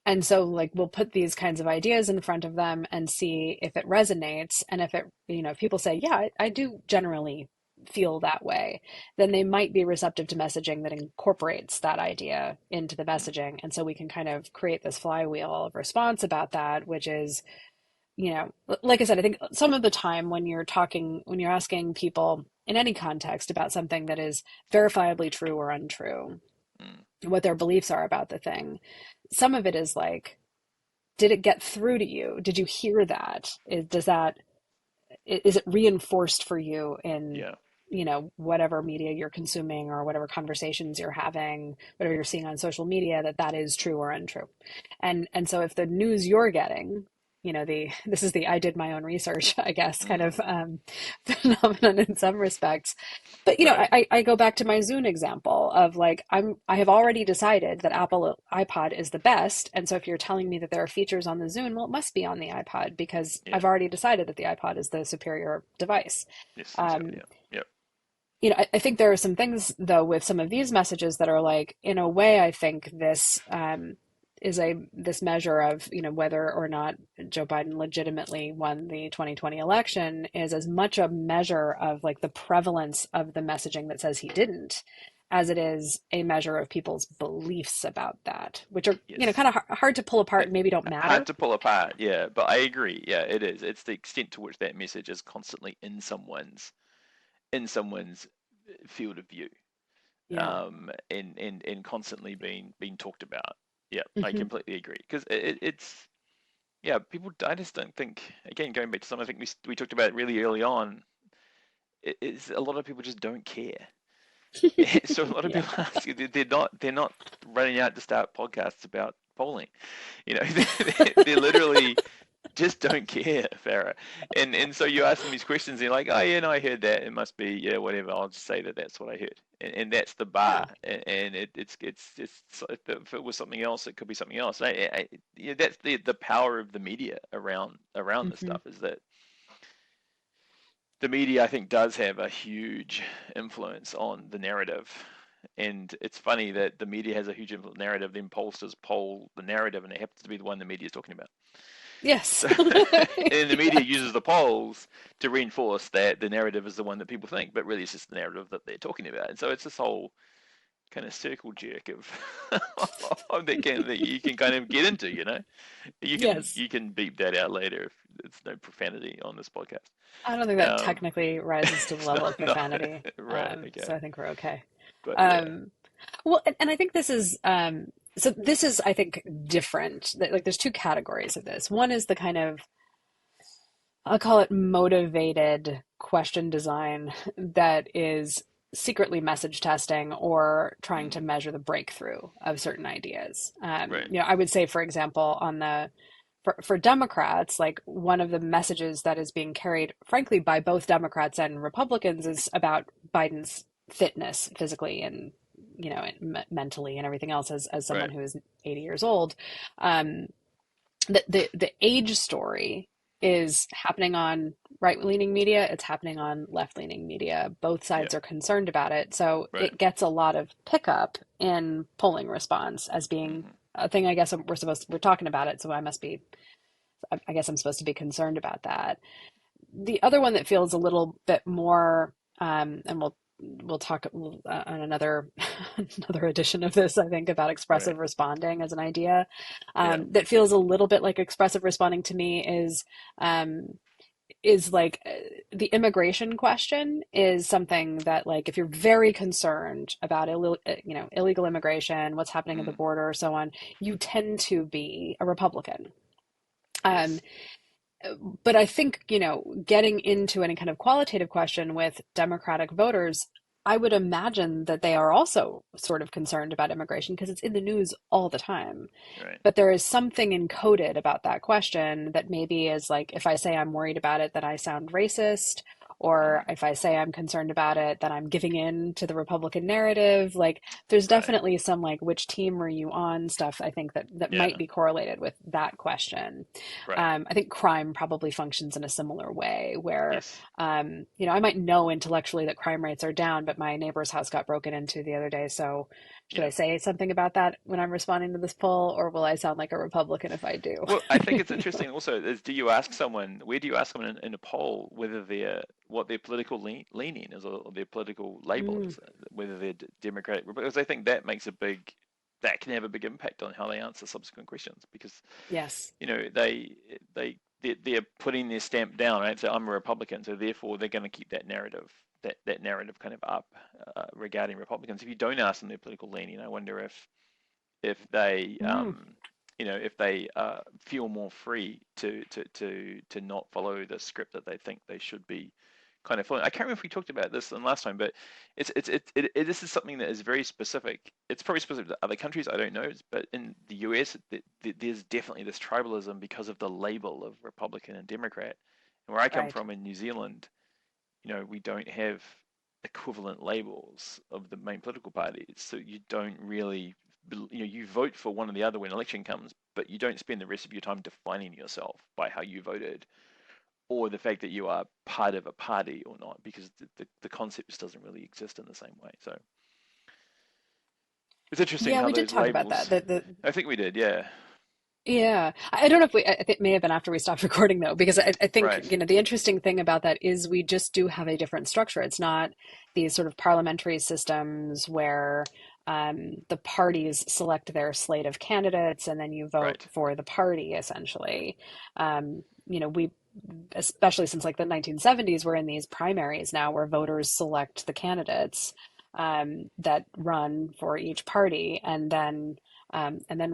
And so, like, we'll put these kinds of ideas in front of them and see if it resonates. And if if people say, yeah, I do generally feel that way, then they might be receptive to messaging that incorporates that idea into the Mm, messaging. And so we can kind of create this flywheel of response about that, which is, like I said, I think some of the time when you're asking people in any context about something that is verifiably true or untrue, mm, what their beliefs are about the thing, some of it is like, did it get through to you? Did you hear that? Is it reinforced for you in, yeah. whatever media you're consuming or whatever conversations you're having, whatever you're seeing on social media, that is true or untrue? And so if the news you're getting, the this is the I did my own research, I guess, kind Mm, of phenomenon in some respects. But right. I go back to my Zune example of like I have already decided that Apple iPod is the best, and so if you're telling me that there are features on the Zune, well, it must be on the iPod because Yeah. I've already decided that the iPod is the superior device. Yes. Exactly. Um, Yeah. Yep. I think there are some things though with some of these messages that are like, in a way, I think this is a this measure of whether or not Joe Biden legitimately won the 2020 election is as much a measure of like the prevalence of the messaging that says he didn't, as it is a measure of people's beliefs about that, which are Yes. kind of hard to pull apart H- and maybe don't Hard matter. to pull apart. Yeah, but I agree. Yeah, it is. It's the extent to which that message is constantly in someone's field of view, Yeah. and constantly being talked about. Yeah, I Hmm. completely agree. Because it's yeah, people. I just don't think. Again, going back to something I think we talked about really early on, is a lot of people just don't care. So a lot of Yeah. people ask you, they're not running out to start podcasts about polling. They're literally just don't care, Farah. And so you ask them these questions, and you're like, oh yeah, no, I heard that. It must be, yeah, whatever. I'll just say that that's what I heard. and that's the Yeah. bar, and if it was something else, it could be something else. Yeah, that's the power of the media around this Hmm. stuff, is that the media, I think, does have a huge influence on the narrative. And it's funny that the media has a huge influence on the narrative, then pollsters poll the narrative, and it happens to be the one the media is talking about. Yes. So, and the media Yes. uses the polls to reinforce that the narrative is the one that people think, but really it's just the narrative that they're talking about. And so it's this whole kind of circle jerk of, that you can kind of get into, You can Yes. you can beep that out later if there's no profanity on this podcast. I don't think that Um, technically rises to the it's level of not profanity. right, So okay, I think we're okay. but yeah, Um, well, and I think this is so this is, I think, different. Like there's two categories of this. One is the kind of, I'll call it motivated question design that is secretly message testing or trying to mm, measure the breakthrough of certain ideas. right, I would say, for example, on the for Democrats, like one of the messages that is being carried, frankly, by both Democrats and Republicans is about Biden's fitness physically and mentally and everything else as someone right, who is 80 years old. Um, the age story is happening on right-leaning media, it's happening on left-leaning media. Both yeah, sides are concerned about it, so right, it gets a lot of pickup in polling response as being hmm a thing. I guess we're talking about it, so I guess I'm supposed to be concerned about that. The other one that feels a little bit more, and we'll talk on another another edition of this, I think, about right, expressive responding as an idea, yeah, that feels a little bit like expressive responding to me um, is like the immigration question is something that, like, if you're very concerned about illegal immigration, what's happening at the mm, border, so on, you tend to be a Republican. Um, yes, but I think, getting into any kind of qualitative question with Democratic voters, I would imagine that they are also sort of concerned about immigration because it's in the news all the time. right, But there is something encoded about that question that maybe is like, if I say I'm worried about it, that I sound racist. Or mm, if I say I'm concerned about it, that I'm giving in to the Republican narrative. Like, there's right, definitely some, like, which team are you on stuff, I think, that might yeah, be correlated with that question. right, I think crime probably functions in a similar way, where, yes. I might know intellectually that crime rates are down, but my neighbor's house got broken into the other day. So should Yeah. I say something about that when I'm responding to this poll, or will I sound like a Republican if I do? Well, I think it's interesting also is, where do you ask someone in a poll whether what their political leaning is, or their political label Mm, is, whether they're Democratic, because I think that can have a big impact on how they answer subsequent questions, because, yes. they're putting their stamp down, right? So I'm a Republican, so therefore they're going to keep that narrative kind of up, regarding Republicans. If you don't ask them their political leaning, I wonder if they Mm, if they feel more free to not follow the script that they think they should be kind of following. I can't remember if we talked about this in last time, but this is something that is very specific. It's probably specific to other countries, I don't know, but in the US, there's definitely this tribalism because of the label of Republican and Democrat. And where I come right. from in New Zealand, we don't have equivalent labels of the main political parties, so you don't really, you vote for one or the other when election comes, but you don't spend the rest of your time defining yourself by how you voted or the fact that you are part of a party or not, because the concept just doesn't really exist in the same way. So it's interesting Yeah, how we did those talk about that. labels. The I think we did, yeah. Yeah, I don't know if I think it may have been after we stopped recording though, because I think, Right, the interesting thing about that is we just do have a different structure. It's not these sort of parliamentary systems where the parties select their slate of candidates and then you vote right, for the party essentially. We, especially since like the 1970s, we're in these primaries now where voters select the candidates that run for each party, and then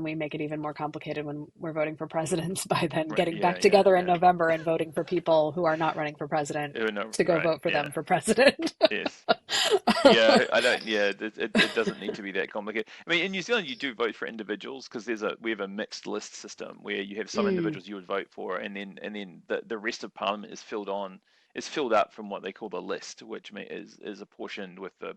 we make it even more complicated when we're voting for presidents by then right, getting yeah, back yeah, together in yeah. November and voting for people who are not running for president No, to go right, vote for yeah, them for president. yes. Yeah, I don't. Yeah, it doesn't need to be that complicated. I mean, in New Zealand, you do vote for individuals because we have a mixed list system where you have some Mm, individuals you would vote for, and then the rest of Parliament is filled up from what they call the list, which is apportioned with the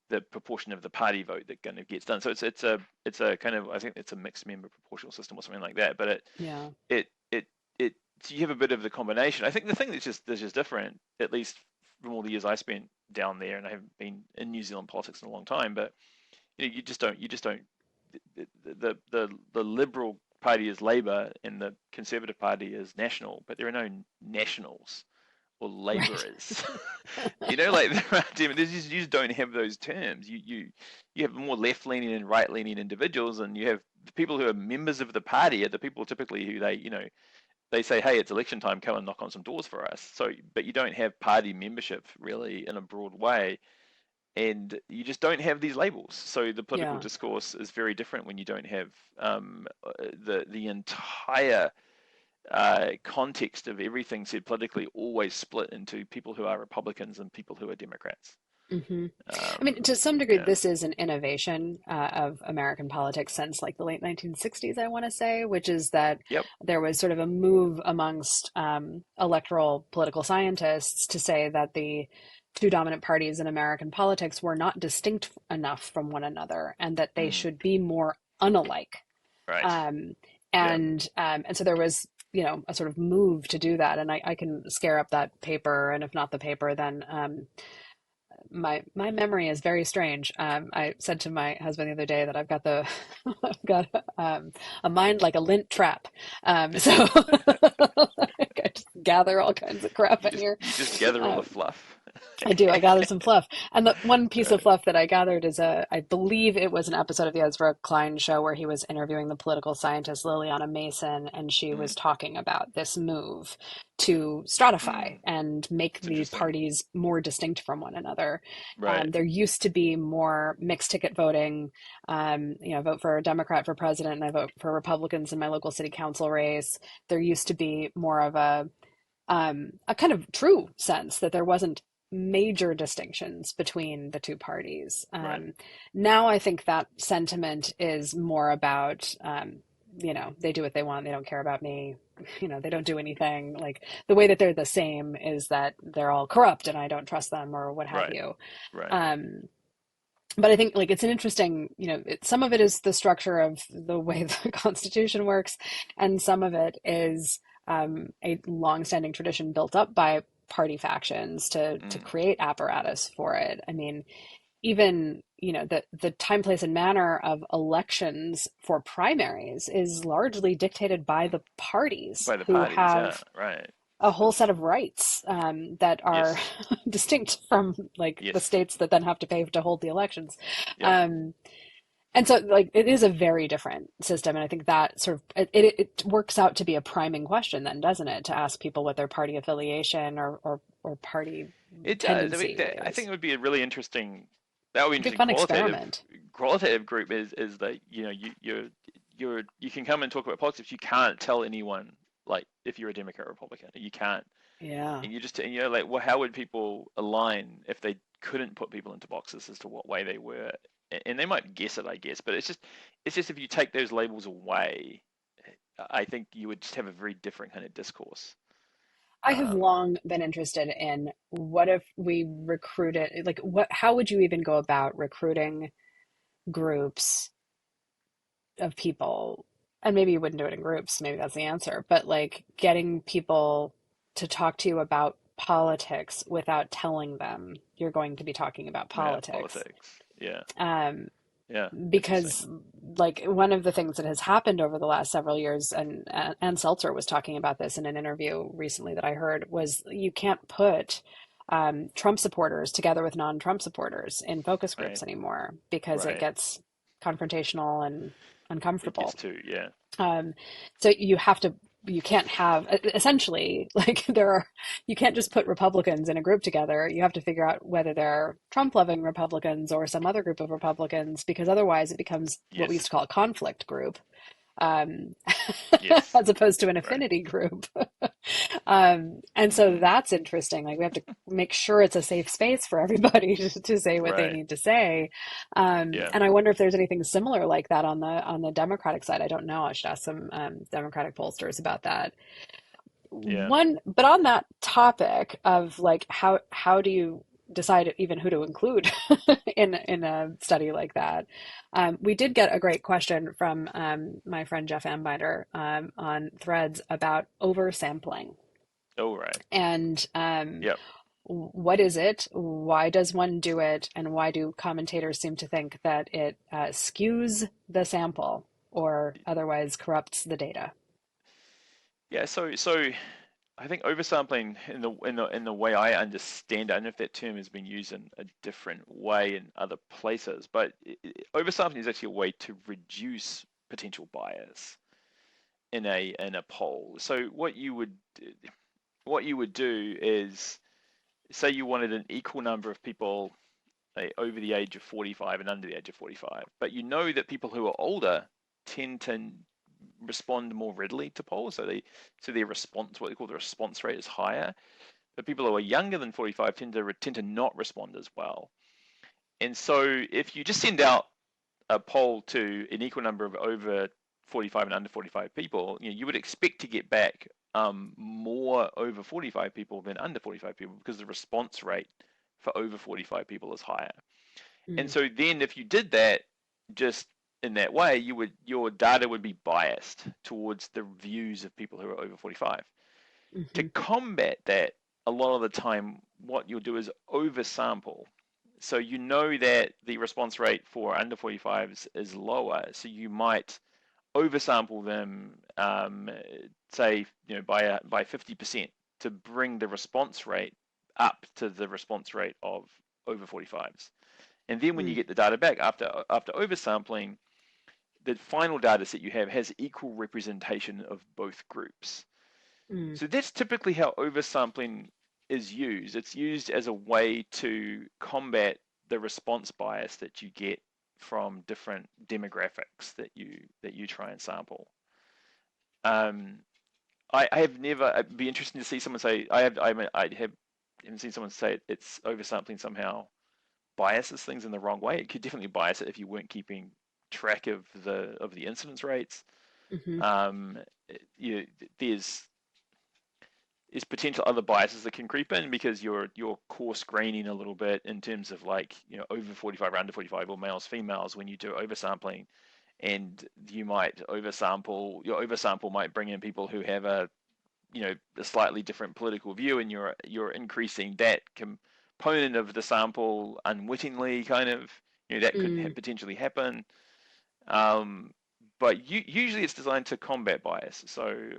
the proportion of the party vote that kind of gets done. So it's a kind of, I think it's a mixed member proportional system or something like that. But Yeah. it it it so you have a bit of the combination. I think the thing that's just different, at least from all the years I spent down there, and I haven't been in New Zealand politics in a long time, but you just don't the Liberal Party is Labour and the Conservative Party is National, but there are no nationals or Right. labourers. Like there are you just don't have those terms. You have more left-leaning and right-leaning individuals, and you have the people who are members of the party are the people typically who they say, hey, it's election time, come and knock on some doors for us. So, but you don't have party membership really in a broad way, and you just don't have these labels. So the political Yeah. discourse is very different when you don't have the entire context of everything said politically always split into people who are Republicans and people who are Democrats. Hmm. I mean, Um, to some degree, yeah. this is an innovation of American politics since like the late 1960s, I want to say, which is that Yep. there was sort of a move amongst electoral political scientists to say that the two dominant parties in American politics were not distinct enough from one another and that they Mm, should be more unalike. right. Um, Yeah. and so there was, a sort of move to do that. And I can scare up that paper, and if not the paper, then my memory is very strange. I said to my husband the other day that I've got the I've got a mind like a lint trap. So I just gather all kinds of crap in here. You just gather all the Um, fluff. I do. I gathered some fluff. And the one piece of Right. fluff that I gathered is I believe it was an episode of the Ezra Klein show where he was interviewing the political scientist Liliana Mason, and she Mm, was talking about this move to stratify mm. and make It's the interesting. parties more distinct from one another. Right. There used to be more mixed ticket voting. I vote for a Democrat for president and I vote for Republicans in my local city council race. There used to be more of a kind of true sense that there wasn't major distinctions between the two parties. Right. Now I think that sentiment is more about, they do what they want. They don't care about me. They don't do anything. Like the way that they're the same is that they're all corrupt and I don't trust them or what have Right. you. Right. Um, but I think like it's an interesting, some of it is the structure of the way the Constitution works, and some of it is a longstanding tradition built up by party factions to Mm. create apparatus for it. I mean, even the time, place, and manner of elections for primaries is largely dictated by the parties By the who parties. Yeah. have Right. a whole set of rights that are Yes. distinct from like the Yes. states that then have to pay to hold the elections. Yep. Um, and so like it is a very different system. And I think that sort of it works out to be a priming question then, doesn't it? To ask people what their party affiliation or party It does. I mean, tendency I think is. it would be a really interesting. That would be It'd be a interesting fun experiment. qualitative group is that you can come and talk about politics. You can't tell anyone like if you're a Democrat or Republican. You can't, Yeah. and like, well, how would people align if they couldn't put people into boxes as to what way they were? And they might guess it, I guess, but it's just if you take those labels away, I think you would just have a very different kind of discourse. I have Um, long been interested in what if we recruited, like how would you even go about recruiting groups of people, and maybe you wouldn't do it in groups, maybe that's the answer, but like getting people to talk to you about politics without telling them you're going to be talking about yeah, politics. politics. Yeah, Um, yeah, interesting. because like one of the things that has happened over the last several years, and Ann Seltzer was talking about this in an interview recently that I heard, was you can't put Trump supporters together with non-Trump supporters in focus groups Right, anymore because it right. gets confrontational and It gets uncomfortable. to, yeah, Um, so you can't have essentially like you can't just put Republicans in a group together. You have to figure out whether they're Trump loving Republicans or some other group of Republicans, because otherwise it becomes what we used yes, to call a conflict group, um, yes, as opposed to an right. affinity group. And so Hmm. that's interesting. Like we have to make sure it's a safe space for everybody to say what they Right, need to say. yeah, And I wonder if there's anything similar like that on the Democratic side. I don't know. I should ask some Democratic pollsters about that. yeah. But on that topic of like how do you decide even who to include in a study like that. We did get a great question from my friend Jeff Ambinder on Threads about oversampling. All right. And Yep. what is it? Why does one do it? And why do commentators seem to think that it skews the sample or otherwise corrupts the data? Yeah. So I think oversampling in the way I understand it, I don't know if that term has been used in a different way in other places, but oversampling is actually a way to reduce potential bias in a poll. So what you would do is say you wanted an equal number of people over the age of 45 and under the age of 45, but you know that people who are older tend to respond more readily to polls, so their response, what they call the response rate, is higher. But people who are younger than 45 tend to not respond as well. And so if you just send out a poll to an equal number of over 45 and under 45 people, you would expect to get back more over 45 people than under 45 people because the response rate for over 45 people is higher. And Mm, so then if you did that just in that way, your data would be biased towards the views of people who are over 45. To hmm combat that, a lot of the time what you'll do is oversample. So you know that the response rate for under 45s is lower, so you might oversample them, say, by 50% to bring the response rate up to the response rate of over 45s. And then when you mm, get the data back after oversampling, the final data set you have has equal representation of both groups. mm, So that's typically how oversampling is used. It's used as a way to combat the response bias that you get from different demographics that you try and sample. Um, I have never. It'd be interesting to see someone say. I haven't seen someone say it's oversampling somehow biases things in the wrong way. It could definitely bias it if you weren't keeping track of the incidence rates. hmm Um, you, there's potential other biases that can creep in because you're coarse graining a little bit in terms of, like, over 45 or under 45, or males females, when you do oversampling, and your oversample might bring in people who have a slightly different political view, and you're increasing that component of the sample unwittingly, kind of. That could mm, potentially happen. um, but usually it's designed to combat bias. So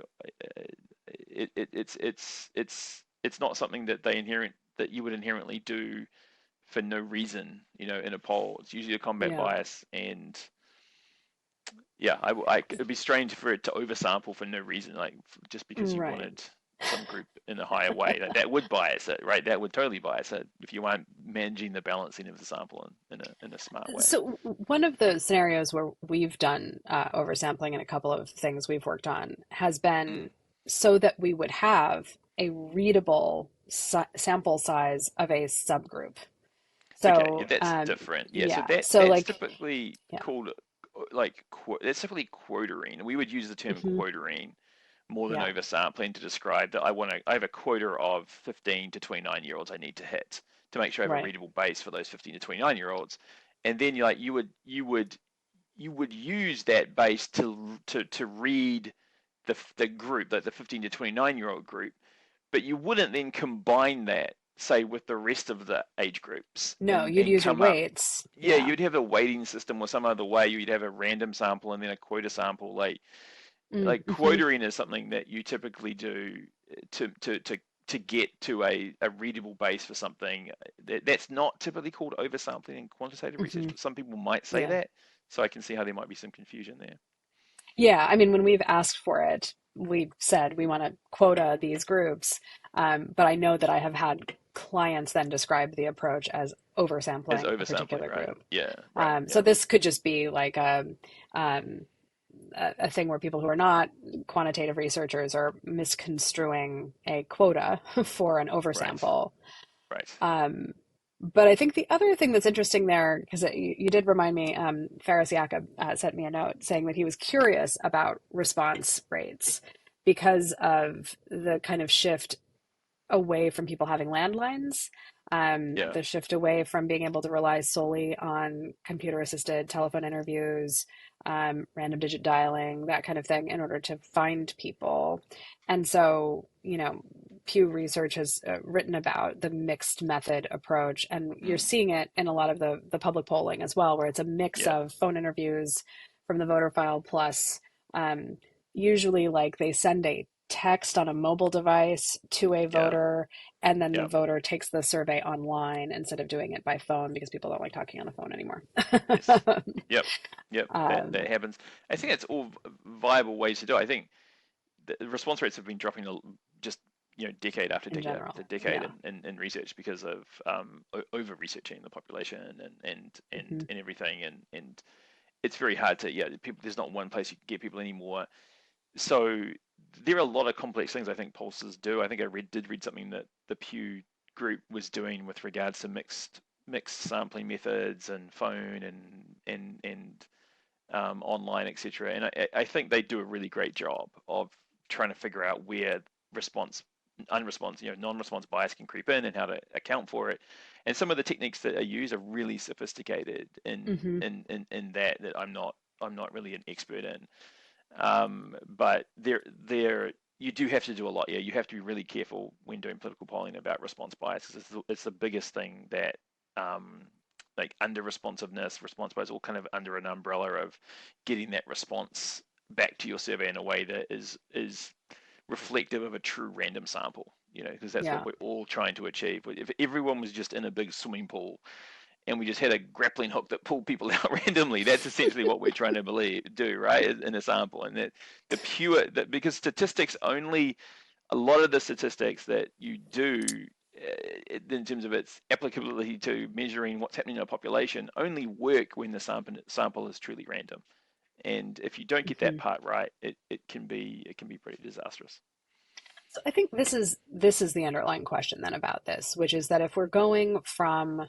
it's not something that you would inherently do for no reason, in a poll. It's usually a combat yeah, bias. And yeah, it'd be strange for it to oversample for no reason, like just because you right. wanted some group in a higher way. That would bias it, right? That would totally bias it if you weren't managing the balancing of the sample in a smart way. So one of the scenarios where we've done oversampling in a couple of things we've worked on has Mm. been so that we would have a readable sample size of a subgroup. Okay, yeah, So that's different. Yeah, so yeah, that so that's like typically yeah, called, like, that's typically quotering. We would use the term hmm quotering more than yeah, oversampling to describe that I have a quota of 15 to 29-year-olds I need to hit to make sure I have a right, readable base for those 15 to 29-year-olds. And then you would use that base to read the group, like the 15 to 29-year-old group, but you wouldn't then combine that, say, with the rest of the age groups no, and you'd and use your come up. weights, Yeah, yeah, you'd have a weighting system or some other way. You'd have a random sample and then a quota sample. Like mm-hmm. quotering is something that you typically do to get to a readable base for something. That's not typically called oversampling in quantitative research, hmm but some people might say yeah. that. So I can see how there might be some confusion there. Yeah, I mean, when we've asked for it, we've said we want to quota these groups, but I know that I have had clients then describe the approach as As oversampling a oversampling, particular right? group. Yeah, right. So Yeah, this could just be like um, a thing where people who are not quantitative researchers are misconstruing a quota for an right, oversample. right. Um, but I think the other thing that's interesting there, because you did remind me, Faris Jakob sent me a note saying that he was curious about response rates because of the kind of shift away from people having landlines, Yeah. the shift away from being able to rely solely on computer assisted telephone interviews, random digit dialing, that kind of thing, in order to find people. And so, Pew Research has written about the mixed method approach, and you're Mm, seeing it in a lot of the public polling as well, where it's a mix yeah. of phone interviews from the voter file plus um, usually like they send a text on a mobile device to a Yeah. voter, and then the Yeah. voter takes the survey online instead of doing it by phone because people don't like talking on the phone anymore. Yes. Yep. Yep. That um, happens. I think it's all viable ways to do it. I think the response rates have been dropping just decade after in decade after general, decade yeah. in research because of over researching the population Hmm. and everything and it's very hard to people there's not one place you can get people anymore. So there are a lot of complex things I think pollsters do. I think did read something that the Pew group was doing with regards to mixed sampling methods and phone and online, etc. And I think they do a really great job of trying to figure out where response, unresponse, non-response bias can creep in and how to account for it. And some of the techniques that are used are really sophisticated Hmm. in that I'm not really an expert in. But there you do have to do a lot. Yeah, you have to be really careful when doing political polling about response bias because it's the biggest thing that um, like under responsiveness, response bias, all kind of under an umbrella of getting that response back to your survey in a way that is reflective of a true random sample. Because that's what Yeah. we're all trying to achieve. If everyone was just in a big swimming pool and we just had a grappling hook that pulled people out randomly. That's essentially what we're trying to do, right, in a sample. And because statistics only, a lot of the statistics that you do in terms of its applicability to measuring what's happening in a population only work when the sample is truly random. And if you don't get that Hmm. part right, it can be pretty disastrous. So I think this is the underlying question then about this, which is that if we're going from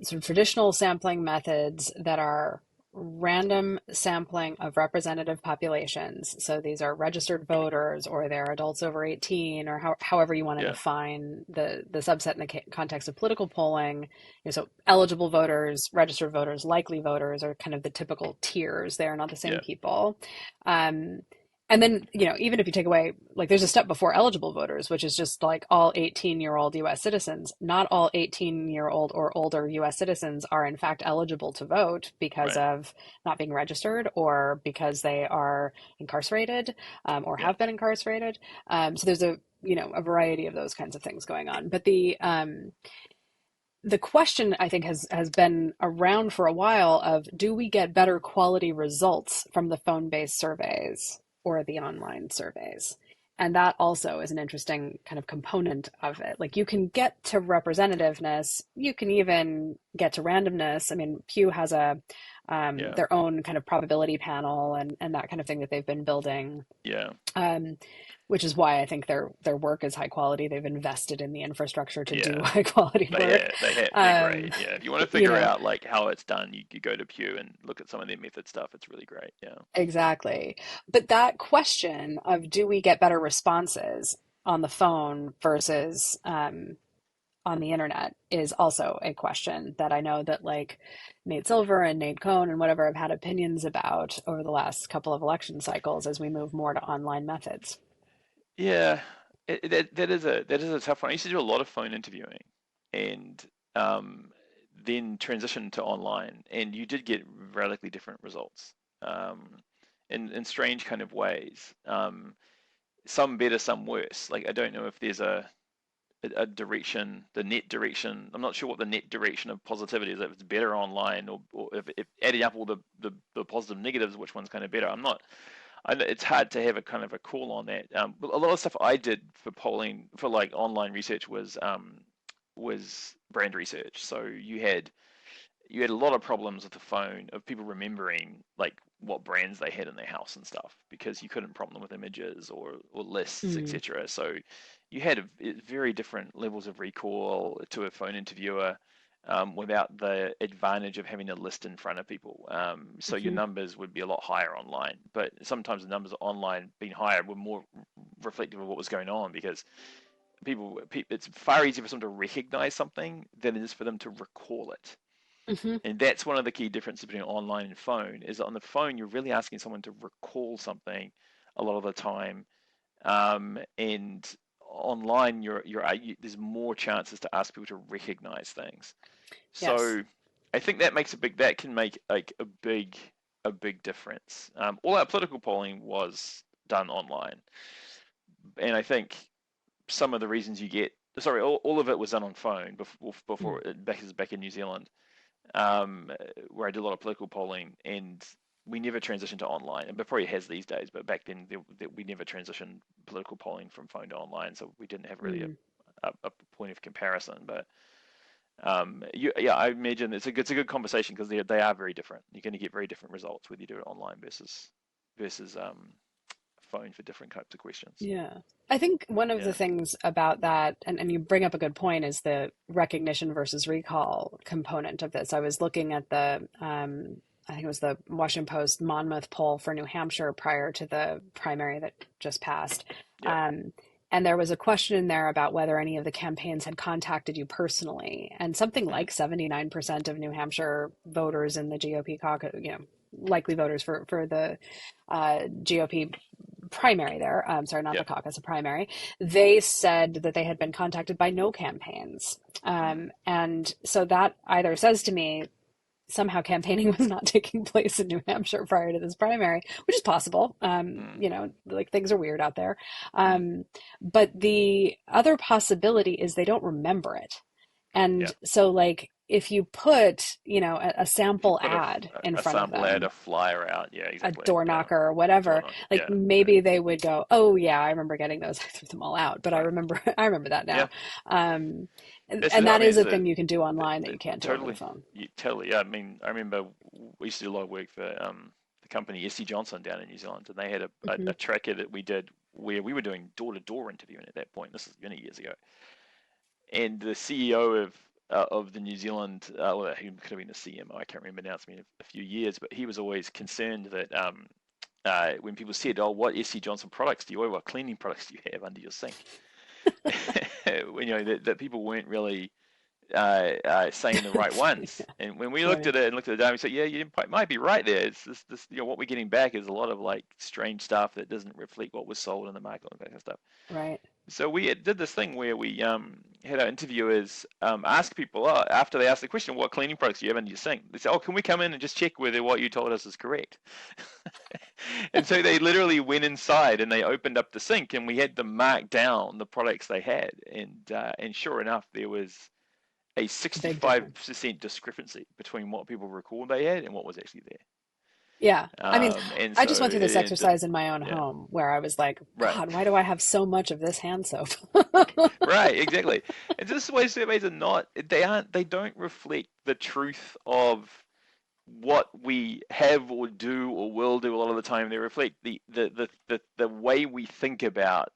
sort of traditional sampling methods that are random sampling of representative populations. So these are registered voters or they're adults over 18 or however you want to Yeah, define the subset in the context of political polling. So eligible voters, registered voters, likely voters are kind of the typical tiers. They're not the same yeah, people. Um, and then, even if you take away, like, there's a step before eligible voters, which is just like all 18-year-old US citizens. Not all 18-year-old or older US citizens are, in fact, eligible to vote because right, of not being registered or because they are incarcerated or yeah, have been incarcerated. So there's a variety of those kinds of things going on. But the question I think has been around for a while of, do we get better quality results from the phone-based surveys or the online surveys? And that also is an interesting kind of component of it. Like, you can get to representativeness, you can even get to randomness. I mean, Pew has yeah, their own kind of probability panel and that kind of thing that they've been building, yeah, um, which is why I think their work is high quality. They've invested in the infrastructure to do yeah. high quality work. They're Um, great. Yeah, if you want to you figure know, out like how it's done, you go to Pew and look at some of their method stuff. It's really great. Yeah, exactly. But that question of, do we get better responses on the phone versus on the internet, is also a question that I know that, like, Nate Silver and Nate Cohn and whatever have had opinions about over the last couple of election cycles as we move more to online methods. yeah. That is a tough one. I used to do a lot of phone interviewing, and um, then transitioned to online, and you did get radically different results, um, in strange kind of ways. Some better, some worse. Like I don't know if there's a direction, the net direction. I'm not sure what the net direction of positivity is. If it's better online, or if adding up all the positive negatives, which one's kind of better. It's hard to have a kind of a call on that. But a lot of stuff I did for polling for like online research was brand research. So you had a lot of problems with the phone of people remembering like what brands they had in their house and stuff because you couldn't prompt them with images or lists, Mm. etc. So you had very different levels of recall to a phone interviewer without the advantage of having a list in front of people. So your Hmm. numbers would be a lot higher online, but sometimes the numbers online being higher were more reflective of what was going on, because it's far easier for someone to recognize something than it is for them to recall it. Hmm. And that's one of the key differences between online and phone, is that on the phone, you're really asking someone to recall something a lot of the time. And online, there's more chances to ask people to recognize things. Yes. So I think that can make like a big difference. All our political polling was done online, and I think some of the reasons all of it was done on phone Mm. before back in New Zealand, where I did a lot of political polling, and we never transitioned to online. And it probably has these days, but back then we never transitioned political polling from phone to online, so we didn't have really Mm. a point of comparison. But yeah, I imagine it's a good conversation, because they are very different. You're going to get very different results whether you do it online versus phone for different types of questions. Yeah. I think one of the Yeah, things about that, and you bring up a good point, is the recognition versus recall component of this. I was looking at I think it was the Washington Post Monmouth poll for New Hampshire prior to the primary that just passed. yeah, Um, and there was a question in there about whether any of the campaigns had contacted you personally. And something hmm like 79% of New Hampshire voters in the GOP caucus, likely voters for the GOP primary there, sorry, not yeah. the caucus, a primary, they said that they had been contacted by no campaigns. Mm, And so that either says to me somehow campaigning was not taking place in New Hampshire prior to this primary, which is possible. mm, Like things are weird out there. mm, But the other possibility is they don't remember it. yeah. And so, like, if you put, a If you sample put ad in a front of sample ad, them, a flyer out, yeah, a exactly. door Yeah, knocker or door whatever, knock. like Yeah, yeah, maybe they would go, "Oh yeah, I remember getting those. I threw them all out, but I right. remember, I remember that Yeah, now." Um, and, this is. and I that mean, is it's a thing you can do online that the you can't do over the totally, phone. totally. Yeah, I mean, I remember we used to do a lot of work for the company SC Johnson down in New Zealand, and they had Hmm. a tracker that we did where we were doing door to door interviewing at that point. This is many years ago, and the CEO of the New Zealand, well, he could have been the CMO, I can't remember now, it's been a few years, but he was always concerned that when people said, "Oh, what SC Johnson products do you, or what cleaning products do you have under your sink?" when, that people weren't really saying the right ones. And when we looked Funny. at it and looked at the data, we said, "Yeah, you might be right there. It's this, what we're getting back is a lot of like strange stuff that doesn't reflect what was sold in the market and that kind of stuff." Right. So we did this thing where we had our interviewers ask people after they ask the question, "What cleaning products do you have under your sink?" They say, "Oh, can we come in and just check whether what you told us is correct?" And so they literally went inside and they opened up the sink, and we had them mark down the products they had, and sure enough, there was a Big difference. 65% discrepancy between what people recalled they had and what was actually there. Yeah. I mean, And I so just went through this exercise in my own yeah, home where I was like, right. God, why do I have so much of this hand soap? Right, exactly. And this is why surveys are not, they don't reflect the truth of what we have or do or will do a lot of the time. They reflect the way we think about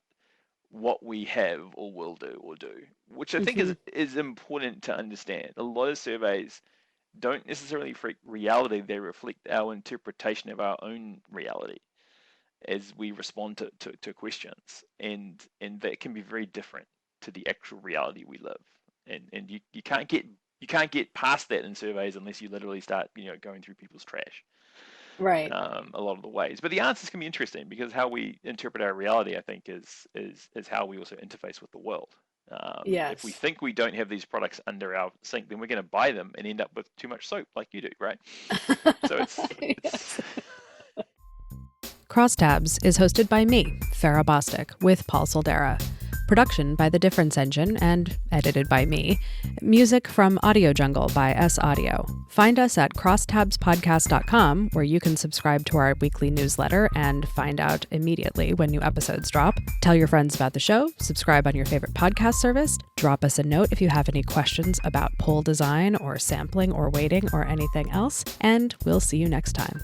what we have or will do, which I think Hmm. is important to understand. A lot of surveys don't necessarily reflect reality, they reflect our interpretation of our own reality as we respond to questions, and that can be very different to the actual reality we live. And you can't get past that in surveys unless you literally start going through people's trash Right. a lot of the ways. But the answers can be interesting, because how we interpret our reality, I think, is how we also interface with the world. If we Yes. think we don't have these products under our sink, then we're going to buy them and end up with too much soap, like you do, right? So it's Yes. Crosstabs is hosted by me, Farah Bostic, with Paul Soldera. Production by The Difference Engine and edited by me. Music from Audio Jungle by S Audio. Find us at crosstabspodcast.com, where you can subscribe to our weekly newsletter and find out immediately when new episodes drop. Tell your friends about the show, subscribe on your favorite podcast service, drop us a note if you have any questions about poll design or sampling or weighting or anything else, and we'll see you next time.